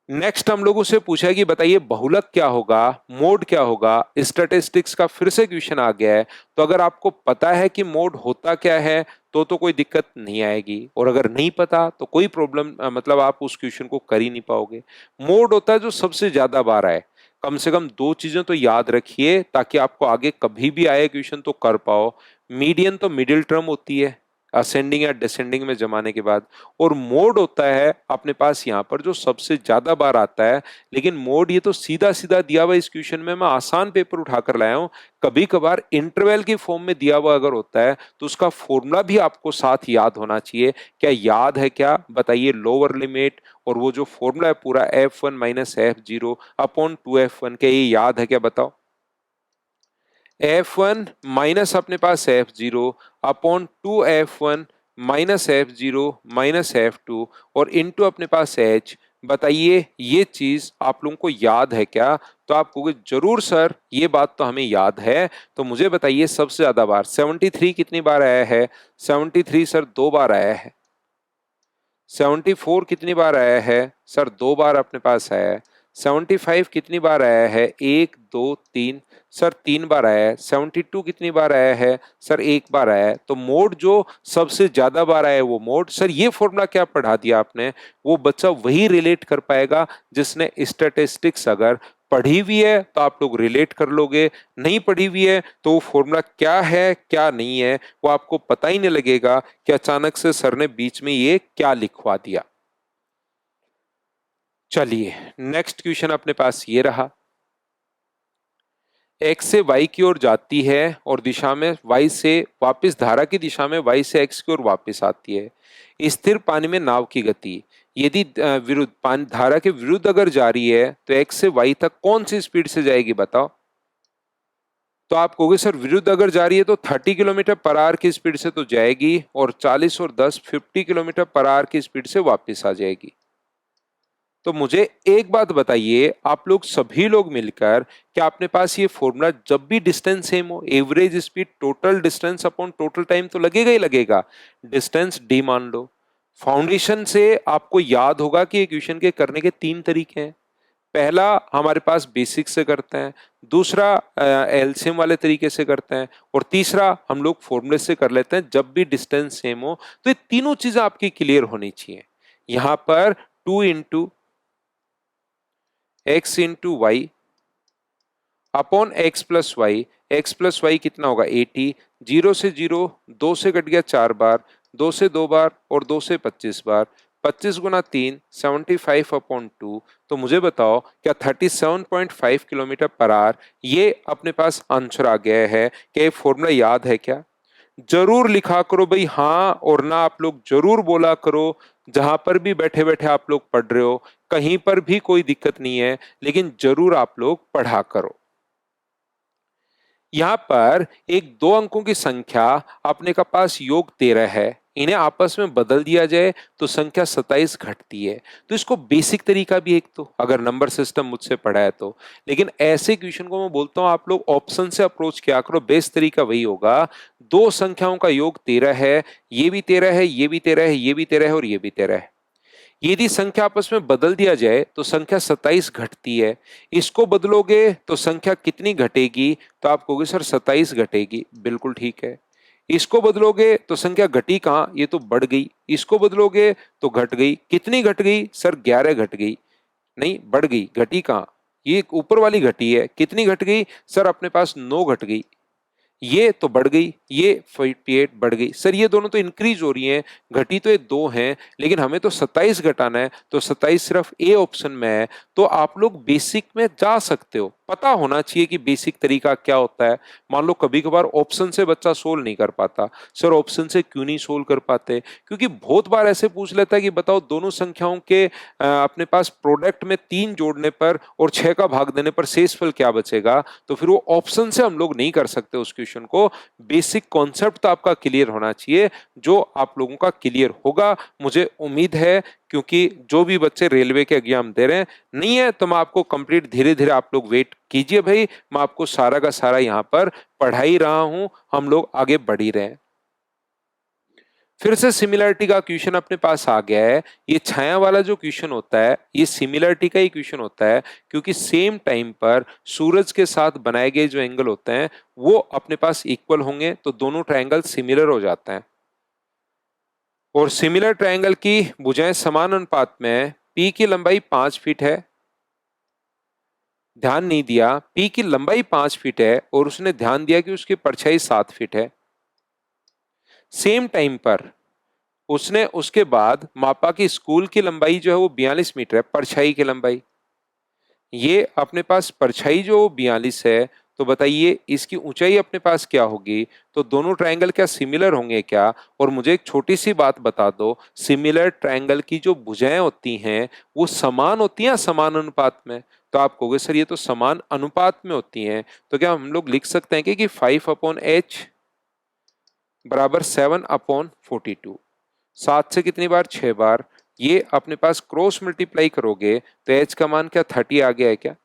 [SPEAKER 1] नेक्स्ट हम लोगों से पूछा है कि बताइए बहुलक क्या होगा, मोड क्या होगा। स्टैटिस्टिक्स का फिर से क्वेश्चन आ गया है। तो अगर आपको पता है कि मोड होता क्या है तो कोई दिक्कत नहीं आएगी, और अगर नहीं पता तो कोई प्रॉब्लम, मतलब आप उस क्वेश्चन को कर ही नहीं पाओगे। मोड होता है जो सबसे ज्यादा बार आए। कम से कम 2 चीजें तो याद रखिए ताकि आपको आगे कभी भी आए क्वेश्चन तो कर पाओ। मीडियन तो मिडिल टर्म होती है असेंडिंग या डिसेंडिंग में जमाने के बाद, और मोड होता है अपने पास यहाँ पर जो सबसे ज्यादा बार आता है। लेकिन मोड ये तो सीधा सीधा दिया हुआ इस क्वेश्चन में, मैं आसान पेपर उठाकर लाया हूं। कभी कभार इंटरवल की फॉर्म में दिया हुआ अगर होता है तो उसका फॉर्मूला भी आपको साथ याद होना चाहिए। क्या याद है क्या? बताइए। लोअर लिमिट और वो जो फॉर्मूला है पूरा F1 minus F0 upon 2F1, क्या ये याद है क्या? बताओ। F1 माइनस अपने पास F0 upon 2F1 minus F0 minus F2 और इनटू अपने पास H। बताइए ये चीज आप लोगों को याद है क्या? तो आप कहोगे जरूर सर ये बात तो हमें याद है। तो मुझे बताइए सबसे ज्यादा बार 73 कितनी बार आया है? 73 सर 2 बार आया है। 74 कितनी बार आया है? सर 2 बार अपने पास आया है। 75 कितनी बार आया है? 1 2 3, सर 3 बार आया है। 72 कितनी बार आया है? सर 1 बार आया है। तो मोड जो सबसे ज्यादा बार आया है वो मोड। सर ये फॉर्मूला क्या पढ़ा दिया आपने? वो बच्चा वही रिलेट कर पाएगा जिसने स्टैटिस्टिक्स अगर पढ़ी हुई है तो आप लोग रिलेट कर लोगे, नहीं पढ़ी हुई है तो वो फॉर्मूला क्या है क्या नहीं है वो आपको पता ही नहीं लगेगा कि अचानक से सर ने बीच में ये क्या लिखवा दिया। चलिए नेक्स्ट क्वेश्चन अपने पास ये रहा। एक्स से वाई की ओर जाती है और दिशा में वाई से वापस, धारा की दिशा में वाई से एक्स की ओर वापस आती है। स्थिर पानी में नाव की गति यदि विरुद्ध पानी धारा के विरुद्ध अगर जा रही है तो एक्स से वाई तक कौन सी स्पीड से जाएगी? बताओ। तो आप कहोगे सर विरुद्ध अगर जा रही है तो 30 किलोमीटर पर आवर की स्पीड से तो जाएगी, और 40 और 10 50 किलोमीटर पर आवर की स्पीड से वापस आ जाएगी। तो मुझे एक बात बताइए, आप लोग सभी लोग मिलकर, क्या अपने पास ये फॉर्मूला जब भी डिस्टेंस सेम हो, average speed total distance upon total time तो लगेगा ही लगेगा। डिस्टेंस डी मान लो। फाउंडेशन से आपको याद होगा कि इक्वेशन के करने के 3 तरीके हैं। पहला हमारे पास बेसिक से करते हैं, दूसरा एलसीएम वाले तरीके से करते हैं, और तीसरा हम लोग फॉर्मूले से कर लेते हैं जब भी डिस्टेंस सेम हो। तो ये तीनों चीजें आपकी क्लियर होनी चाहिए। यहां पर 2 into X into Y upon X plus Y कितना होगा? 80। 0 से 0, 2 से कट गया 4 बार, 2 से 2 बार और 2 से 25 बार। 25 गुना 3 75 अपॉन 2। तो मुझे बताओ क्या 37.5 किलोमीटर पर आवर ये अपने पास आंसर आ गया है? क्या ये फॉर्मूला याद है क्या? जरूर लिखा करो भाई हाँ और ना, आप लोग जरूर बोला करो। जहां पर भी बैठे बैठे आप लोग पढ़ रहे हो कहीं पर भी कोई दिक्कत नहीं है, लेकिन जरूर आप लोग पढ़ा करो। यहां पर एक 2 अंकों की संख्या अपने का पास योग 13 है, इन्हें आपस में बदल दिया जाए तो संख्या 27 घटती है। तो इसको बेसिक तरीका भी एक तो अगर नंबर सिस्टम मुझसे पढ़ा है तो, लेकिन ऐसे क्वेश्चन को मैं बोलता हूं आप लोग ऑप्शन से अप्रोच किया करो। बेस्ट तरीका वही होगा। 2 संख्याओं का योग 13 है, ये भी 13 है, ये भी 13 है, ये भी 13 है और ये भी 13 है। यदि संख्या आपस में बदल दिया जाए तो संख्या 27 घटती है। इसको बदलोगे तो संख्या कितनी घटेगी? तो आप कहोगे सर 27 घटेगी। बिल्कुल ठीक है। इसको बदलोगे तो संख्या घटी कहां? ये तो बढ़ गई। इसको बदलोगे तो घट गई। कितनी घट गई? सर 11 घट गई। नहीं, बढ़ गई। घटी कहां? ये ऊपर वाली घटी है, कितनी घट गई सर? अपने पास 9 घट गई। ये तो बढ़ गई, ये 58 बढ़ गई। सर ये दोनों तो इंक्रीज हो रही हैं, घटी तो ये 2 हैं, लेकिन हमें तो 27 घटाना है, तो 27 सिर्फ ए ऑप्शन में है। तो आप लोग बेसिक में जा सकते हो, पता होना चाहिए कि बेसिक तरीका क्या होता है। मान लो कभी कभार ऑप्शन से बच्चा सोल्व नहीं कर पाता, सर ऑप्शन से क्यों नहीं सोल्व कर पाते? क्योंकि बहुत बार ऐसे पूछ लेता है कि बताओ दोनों संख्याओं के अपने पास प्रोडक्ट में 3 जोड़ने पर और 6 का भाग देने पर शेषफल क्या बचेगा? तो फिर वो ऑप्शन से हम लोग नहीं कर सकते उस क्वेश्चन को। बेसिक कॉन्सेप्ट तो आपका क्लियर होना चाहिए, जो आप लोगों का क्लियर होगा मुझे उम्मीद है, क्योंकि जो भी बच्चे रेलवे के एग्जाम दे रहे हैं, नहीं है तो मैं आपको कंप्लीट धीरे धीरे आप लोग वेट कीजिए भाई, मैं आपको सारा का सारा यहाँ पर पढ़ा ही रहा हूं, हम लोग आगे बढ़ ही रहे हैं। फिर से सिमिलरिटी का क्वेश्चन अपने पास आ गया है। ये छाया वाला जो क्वेश्चन होता है ये सिमिलरिटी का ही क्वेश्चन होता है, क्योंकि सेम टाइम पर सूरज के साथ बनाए गए जो एंगल होते हैं वो अपने पास इक्वल होंगे, तो दोनों ट्रायंगल सिमिलर हो जाते हैं। और सिमिलर ट्रायंगल की भुजाएं समान अनुपात में है। पी की लंबाई 5 फीट है, ध्यान नहीं दिया, पी की लंबाई 5 फीट है और उसने ध्यान दिया कि उसकी परछाई 7 फीट है। सेम टाइम पर उसने उसके बाद मापा की स्कूल की लंबाई जो है वो 42 मीटर है, परछाई की लंबाई। ये अपने पास परछाई जो 42 है, तो बताइए इसकी ऊंचाई अपने पास क्या होगी? तो दोनों ट्रायंगल क्या सिमिलर होंगे क्या? और मुझे एक छोटी सी बात बता दो, सिमिलर ट्रायंगल की जो भुजाएं होती हैं वो समान होती हैं समान अनुपात में? तो आप कहोगे सर ये तो समान अनुपात में होती हैं, तो क्या हम लोग लिख सकते हैं कि 5/h बराबर 7/42? 7 से कितनी बार? 6 बार। ये अपने पास क्रॉस मल्टीप्लाई करोगे तो h का मान क्या 30 आ गया है क्या?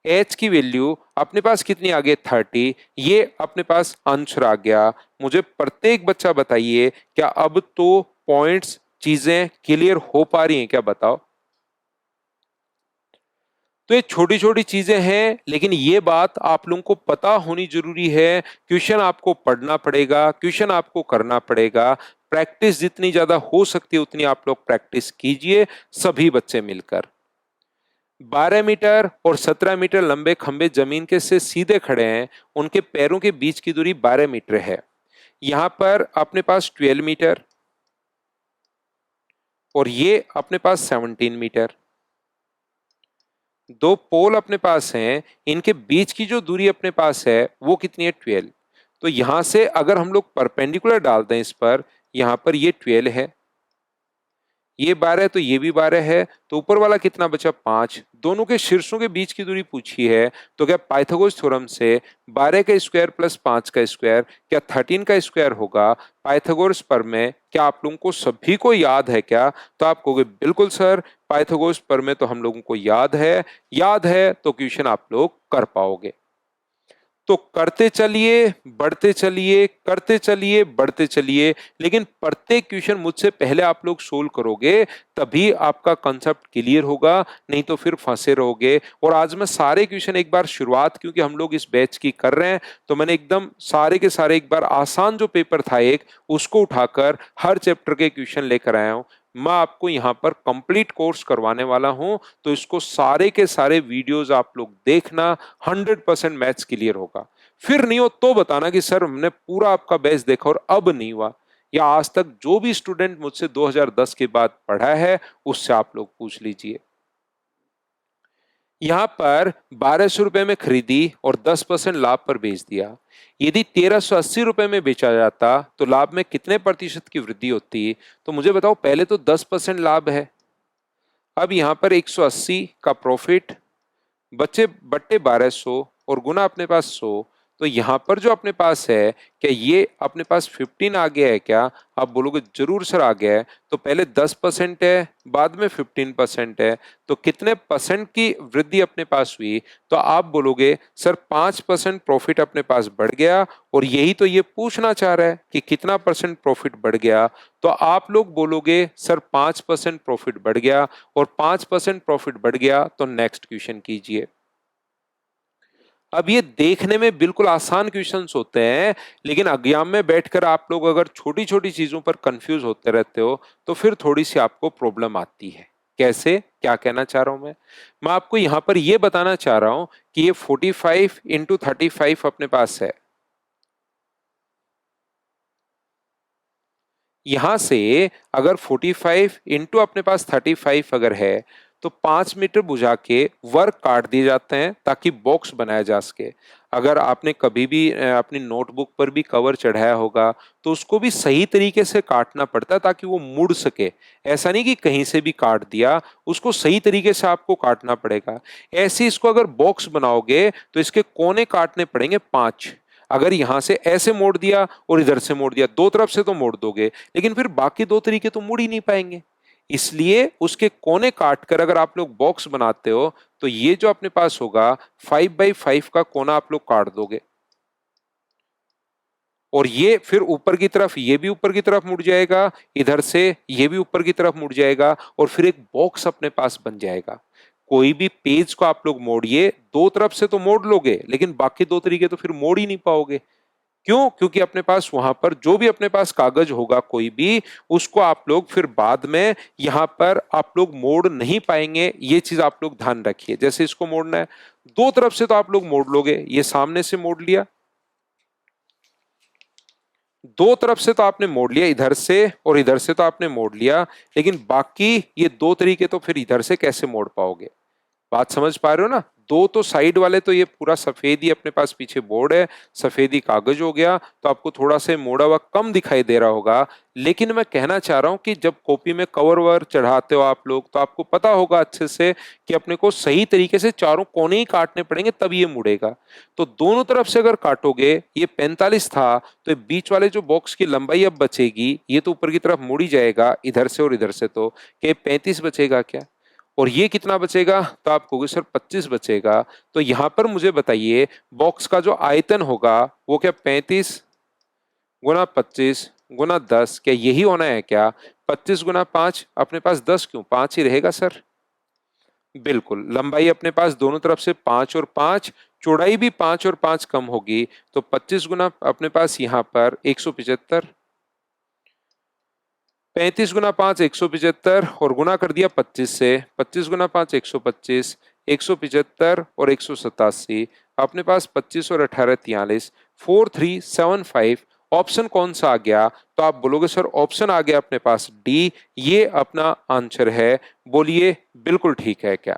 [SPEAKER 1] h की वैल्यू अपने पास कितनी आ गई? 30। ये अपने पास आंसर आ गया। मुझे प्रत्येक बच्चा बताइए, क्या अब तो पॉइंट्स चीजें क्लियर हो पा रही हैं क्या? बताओ। तो ये छोटी छोटी चीजें हैं, लेकिन ये बात आप लोगों को पता होनी जरूरी है। क्वेश्चन आपको पढ़ना पड़ेगा, क्वेश्चन आपको करना पड़ेगा। प्रैक्टिस जितनी ज्यादा हो सकती है उतनी आप लोग प्रैक्टिस कीजिए, सभी बच्चे मिलकर। 12 मीटर और 17 मीटर लंबे खंबे जमीन के से सीधे खड़े हैं, उनके पैरों के बीच की दूरी 12 मीटर है। यहां पर अपने पास 12 मीटर और ये अपने पास 17 मीटर। दो पोल अपने पास हैं, इनके बीच की जो दूरी अपने पास है वो कितनी है? 12। तो यहां से अगर हम लोग परपेंडिकुलर डाल दें इस पर, यहां पर ये 12 है, ये 12 तो ये भी 12 है, तो ऊपर वाला कितना बचा? 5। दोनों के शीर्षों के बीच की दूरी पूछी है, तो क्या पाइथागोरस थ्योरम से 12 का स्क्वायर प्लस 5 का स्क्वायर क्या 13 का स्क्वायर होगा? पाइथागोरस प्रमेय क्या आप लोगों को सभी को याद है क्या? तो आप कहोगे बिल्कुल सर, पाइथागोरस प्रमेय तो हम लोगों को याद है। याद है तो क्वेश्चन आप लोग कर पाओगे। तो करते चलिए, बढ़ते चलिए, करते चलिए, बढ़ते चलिए, लेकिन प्रत्येक क्वेश्चन मुझसे पहले आप लोग सोल्व करोगे, तभी आपका कंसेप्ट क्लियर होगा, नहीं तो फिर फंसे रहोगे। और आज मैं सारे क्वेश्चन एक बार शुरुआत, क्योंकि हम लोग इस बैच की कर रहे हैं, तो मैंने एकदम सारे के सारे एक बार आसान जो पेपर था एक, उसको उठाकर हर चैप्टर के क्वेश्चन लेकर आया हूं। मैं आपको यहाँ पर कंप्लीट कोर्स करवाने वाला हूं, तो इसको सारे के सारे वीडियोस आप लोग देखना, 100% मैथ्स क्लियर होगा। फिर नहीं हो तो बताना कि सर हमने पूरा आपका बैच देखा और अब नहीं हुआ, या आज तक जो भी स्टूडेंट मुझसे 2010 के बाद पढ़ा है उससे आप लोग पूछ लीजिए। यहां पर 1200 रुपए में खरीदी और 10% लाभ पर बेच दिया। यदि 1380 रुपए में बेचा जाता तो लाभ में कितने प्रतिशत की वृद्धि होती? तो मुझे बताओ, पहले तो 10% लाभ है, अब यहां पर 180 का प्रॉफिट बच्चे बट्टे 1200 और गुना अपने पास 100, तो यहां पर जो अपने पास है, क्या ये अपने पास 15 आ गया है क्या? आप बोलोगे जरूर सर आ गया है। तो पहले 10% है, बाद में 15% है, तो कितने परसेंट की वृद्धि अपने पास हुई? तो आप बोलोगे सर 5% प्रॉफिट अपने पास बढ़ गया, और यही तो ये पूछना चाह रहा है कि कितना परसेंट प्रॉफिट बढ़ गया। तो आप लोग बोलोगे सर 5% प्रॉफिट बढ़ गया, और 5% प्रॉफिट बढ़ गया, तो नेक्स्ट क्वेश्चन कीजिए। अब ये देखने में बिल्कुल आसान क्वेश्चंस होते हैं, लेकिन एग्जाम में बैठकर आप लोग अगर छोटी छोटी चीजों पर कंफ्यूज होते रहते हो तो फिर थोड़ी सी आपको प्रॉब्लम आती है। कैसे, क्या कहना चाह रहा हूं मैं आपको यहां पर यह बताना चाह रहा हूं कि ये 45 इंटू 35 अपने पास है। यहां से अगर 45 इंटू अपने पास 35 अगर है तो 5 मीटर बुझा के वर्ग काट दिए जाते हैं ताकि बॉक्स बनाया जा सके। अगर आपने कभी भी अपनी नोटबुक पर भी कवर चढ़ाया होगा तो उसको भी सही तरीके से काटना पड़ता है ताकि वो मुड़ सके। ऐसा नहीं कि कहीं से भी काट दिया, उसको सही तरीके से आपको काटना पड़ेगा। ऐसे इसको अगर बॉक्स बनाओगे तो इसके कोने काटने पड़ेंगे 5। अगर यहां से ऐसे मोड़ दिया और इधर से मोड़ दिया, दो तरफ से तो मोड़ दोगे लेकिन फिर बाकी दो तरीके तो मुड़ ही नहीं पाएंगे। इसलिए उसके कोने काट कर अगर आप लोग बॉक्स बनाते हो तो ये जो अपने पास होगा 5x5 का कोना आप लोग काट दोगे और ये फिर ऊपर की तरफ, ये भी ऊपर की तरफ मुड़ जाएगा, इधर से ये भी ऊपर की तरफ मुड़ जाएगा और फिर एक बॉक्स अपने पास बन जाएगा। कोई भी पेज को आप लोग मोड़िए, दो तरफ से तो मोड़ लोगे लेकिन बाकी दो तरीके तो फिर मोड़ ही नहीं पाओगे। क्यों? क्योंकि अपने पास वहां पर जो भी अपने पास कागज होगा कोई भी, उसको आप लोग फिर बाद में यहां पर आप लोग मोड़ नहीं पाएंगे। ये चीज आप लोग ध्यान रखिए। जैसे इसको मोड़ना है, दो तरफ से तो आप लोग मोड़ लोगे, ये सामने से मोड़ लिया, दो तरफ से तो आपने मोड़ लिया, इधर से और इधर से तो आपने मोड़ लिया, लेकिन बाकी ये दो तरीके तो फिर इधर से कैसे मोड़ पाओगे? बात समझ पा रहे हो ना? दो तो साइड वाले तो ये पूरा सफेद ही अपने पास पीछे बोर्ड है, सफेदी कागज हो गया, तो आपको थोड़ा सा मोड़ा हुआ कम दिखाई दे रहा होगा। लेकिन मैं कहना चाह रहा हूं कि जब कॉपी में कवर वर चढ़ाते हो आप लोग तो आपको पता होगा अच्छे से कि अपने को सही तरीके से चारों कोने ही काटने पड़ेंगे तब ये मुड़ेगा। तो दोनों तरफ से अगर काटोगे, ये 45 था तो ये बीच वाले जो बॉक्स की लंबाई अब बचेगी, ये तो ऊपर की तरफ मुड़ ही जाएगा इधर से और इधर से, तो क्या 35 बचेगा क्या? और ये कितना बचेगा? तो आप कहोगे सर 25 बचेगा। तो यहां पर मुझे बताइए बॉक्स का जो आयतन होगा वो क्या 35 गुना 25 गुना 10, क्या यही होना है क्या? 25 गुना 5 अपने पास 10, क्यों 5 ही रहेगा सर? बिल्कुल, लंबाई अपने पास दोनों तरफ से 5 और 5, चौड़ाई भी 5 और 5 कम होगी, तो 25 गुना अपने पास यहां पर 175, 35 गुना 5 175 और गुना कर दिया 25 से, 25 गुना 5 125, 175 और 187, अपने पास 25 और 18 43, 4375। ऑप्शन कौन सा आ गया? तो आप बोलोगे सर ऑप्शन आ गया अपने पास डी, ये अपना आंसर है। बोलिए बिल्कुल ठीक है क्या?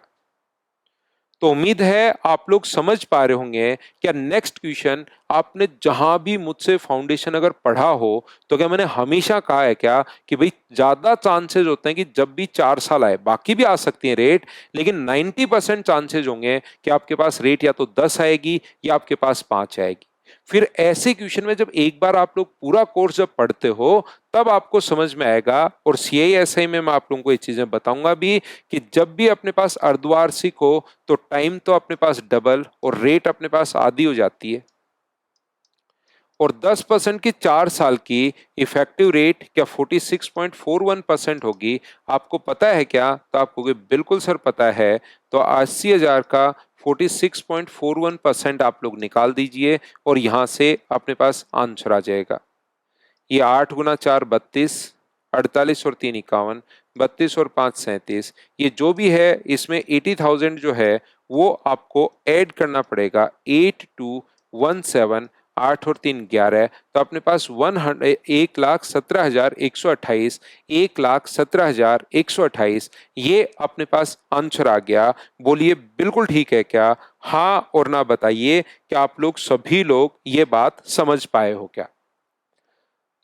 [SPEAKER 1] तो उम्मीद है आप लोग समझ पा रहे होंगे। क्या नेक्स्ट क्वेश्चन आपने जहां भी मुझसे फाउंडेशन अगर पढ़ा हो तो क्या मैंने हमेशा कहा है क्या कि भाई ज्यादा चांसेस होते हैं कि जब भी 4 साल आए, बाकी भी आ सकती है रेट, लेकिन 90% चांसेस होंगे कि आपके पास रेट या तो 10 आएगी या आपके पास 5 आएगी। फिर ऐसे क्वेश्चन में जब एक बार आप लोग पूरा कोर्स जब पढ़ते हो तब आपको समझ में आएगा। और CISI में मैं आप लोगों को ये चीजें बताऊंगा भी कि जब भी अपने पास अर्धवार्षिक हो तो टाइम तो अपने पास डबल और रेट अपने पास आधी हो जाती है, और 10% की 4 साल की इफेक्टिव रेट क्या 46.41% होगी? आपको पता है क्या? तो आप कहोगे बिल्कुल सर पता है। तो 80,000 का 46.41% आप लोग निकाल दीजिए और यहां से अपने पास आंसर आ जाएगा। ये 8 गुना 4 32, 48 और 3 51, 32 और 5 37। ये जो भी है इसमें 80,000 जो है वो आपको ऐड करना पड़ेगा। 8217, 8 और 3 11, तो अपने पास 1,17,128, 1,17,128 ये अपने पास आंसर आ गया। बोलिए बिल्कुल ठीक है क्या? हाँ और ना बताइए कि आप लोग सभी लोग ये बात समझ पाए हो क्या?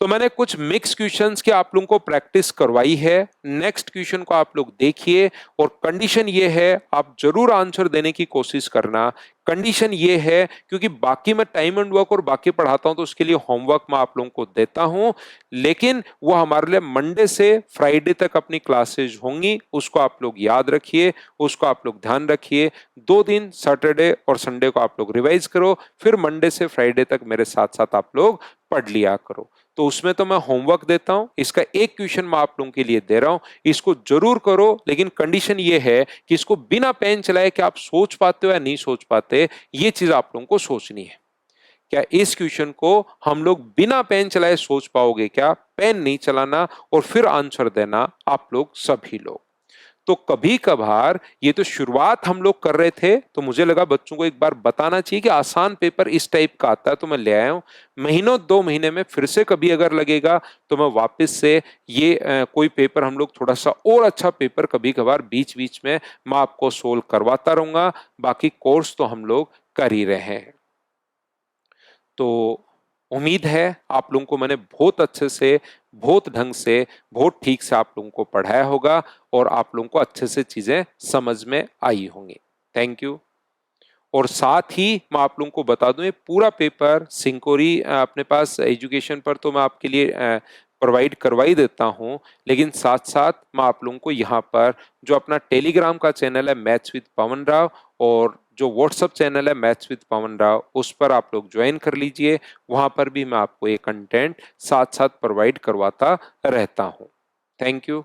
[SPEAKER 1] तो मैंने कुछ मिक्स क्वेश्चंस की आप लोगों को प्रैक्टिस करवाई है। नेक्स्ट क्वेश्चन को आप लोग देखिए और कंडीशन ये है आप जरूर आंसर देने की कोशिश करना। कंडीशन ये है क्योंकि बाकी मैं टाइम एंड वर्क और बाकी पढ़ाता हूं तो उसके लिए होमवर्क मैं आप लोगों को देता हूं, लेकिन वो हमारे लिए मंडे से फ्राइडे तक अपनी क्लासेज होंगी। उसको आप लोग याद रखिए, उसको आप लोग ध्यान रखिए। 2 दिन सैटरडे और संडे को आप लोग रिवाइज करो, फिर मंडे से फ्राइडे तक मेरे साथ साथ आप लोग पढ़ लिया करो। तो उसमें तो मैं होमवर्क देता हूं, इसका एक क्वेश्चन मैं आप लोगों के लिए दे रहा हूं, इसको जरूर करो। लेकिन कंडीशन ये है कि इसको बिना पेन चलाए कि आप सोच पाते हो या नहीं सोच पाते, ये चीज आप लोगों को सोचनी है। क्या इस क्वेश्चन को हम लोग बिना पेन चलाए सोच पाओगे क्या? पेन नहीं चलाना और फिर आंसर देना आप लोग सभी लोग। तो कभी कभार ये तो शुरुआत हम लोग कर रहे थे, तो मुझे लगा बच्चों को एक बार बताना चाहिए कि आसान पेपर इस टाइप का आता है, तो मैं ले आया हूं। महीनों 2 महीने में फिर से कभी अगर लगेगा तो मैं वापस से ये कोई पेपर हम लोग थोड़ा सा और अच्छा पेपर कभी कभार बीच बीच में मैं आपको सोल्व करवाता रहूंगा। बाकी कोर्स तो हम लोग कर ही रहे हैं। तो उम्मीद है आप लोगों को मैंने बहुत अच्छे से, बहुत ढंग से, बहुत ठीक से आप लोगों को पढ़ाया होगा और आप लोगों को अच्छे से चीजें समझ में आई होंगी। Thank you. और साथ ही मैं आप लोगों को बता दूं, ये पूरा पेपर सिंकोरी अपने पास एजुकेशन पर तो मैं आपके लिए प्रोवाइड करवा ही देता हूं, लेकिन साथ साथ मैं आप लोगों को यहाँ पर जो अपना टेलीग्राम का चैनल है मैथ्स विद पवन राव, और जो व्हाट्सएप चैनल है मैथ्स विद पवन राव, उस पर आप लोग ज्वाइन कर लीजिए। वहां पर भी मैं आपको ये कंटेंट साथ साथ प्रोवाइड करवाता रहता हूँ। Thank you.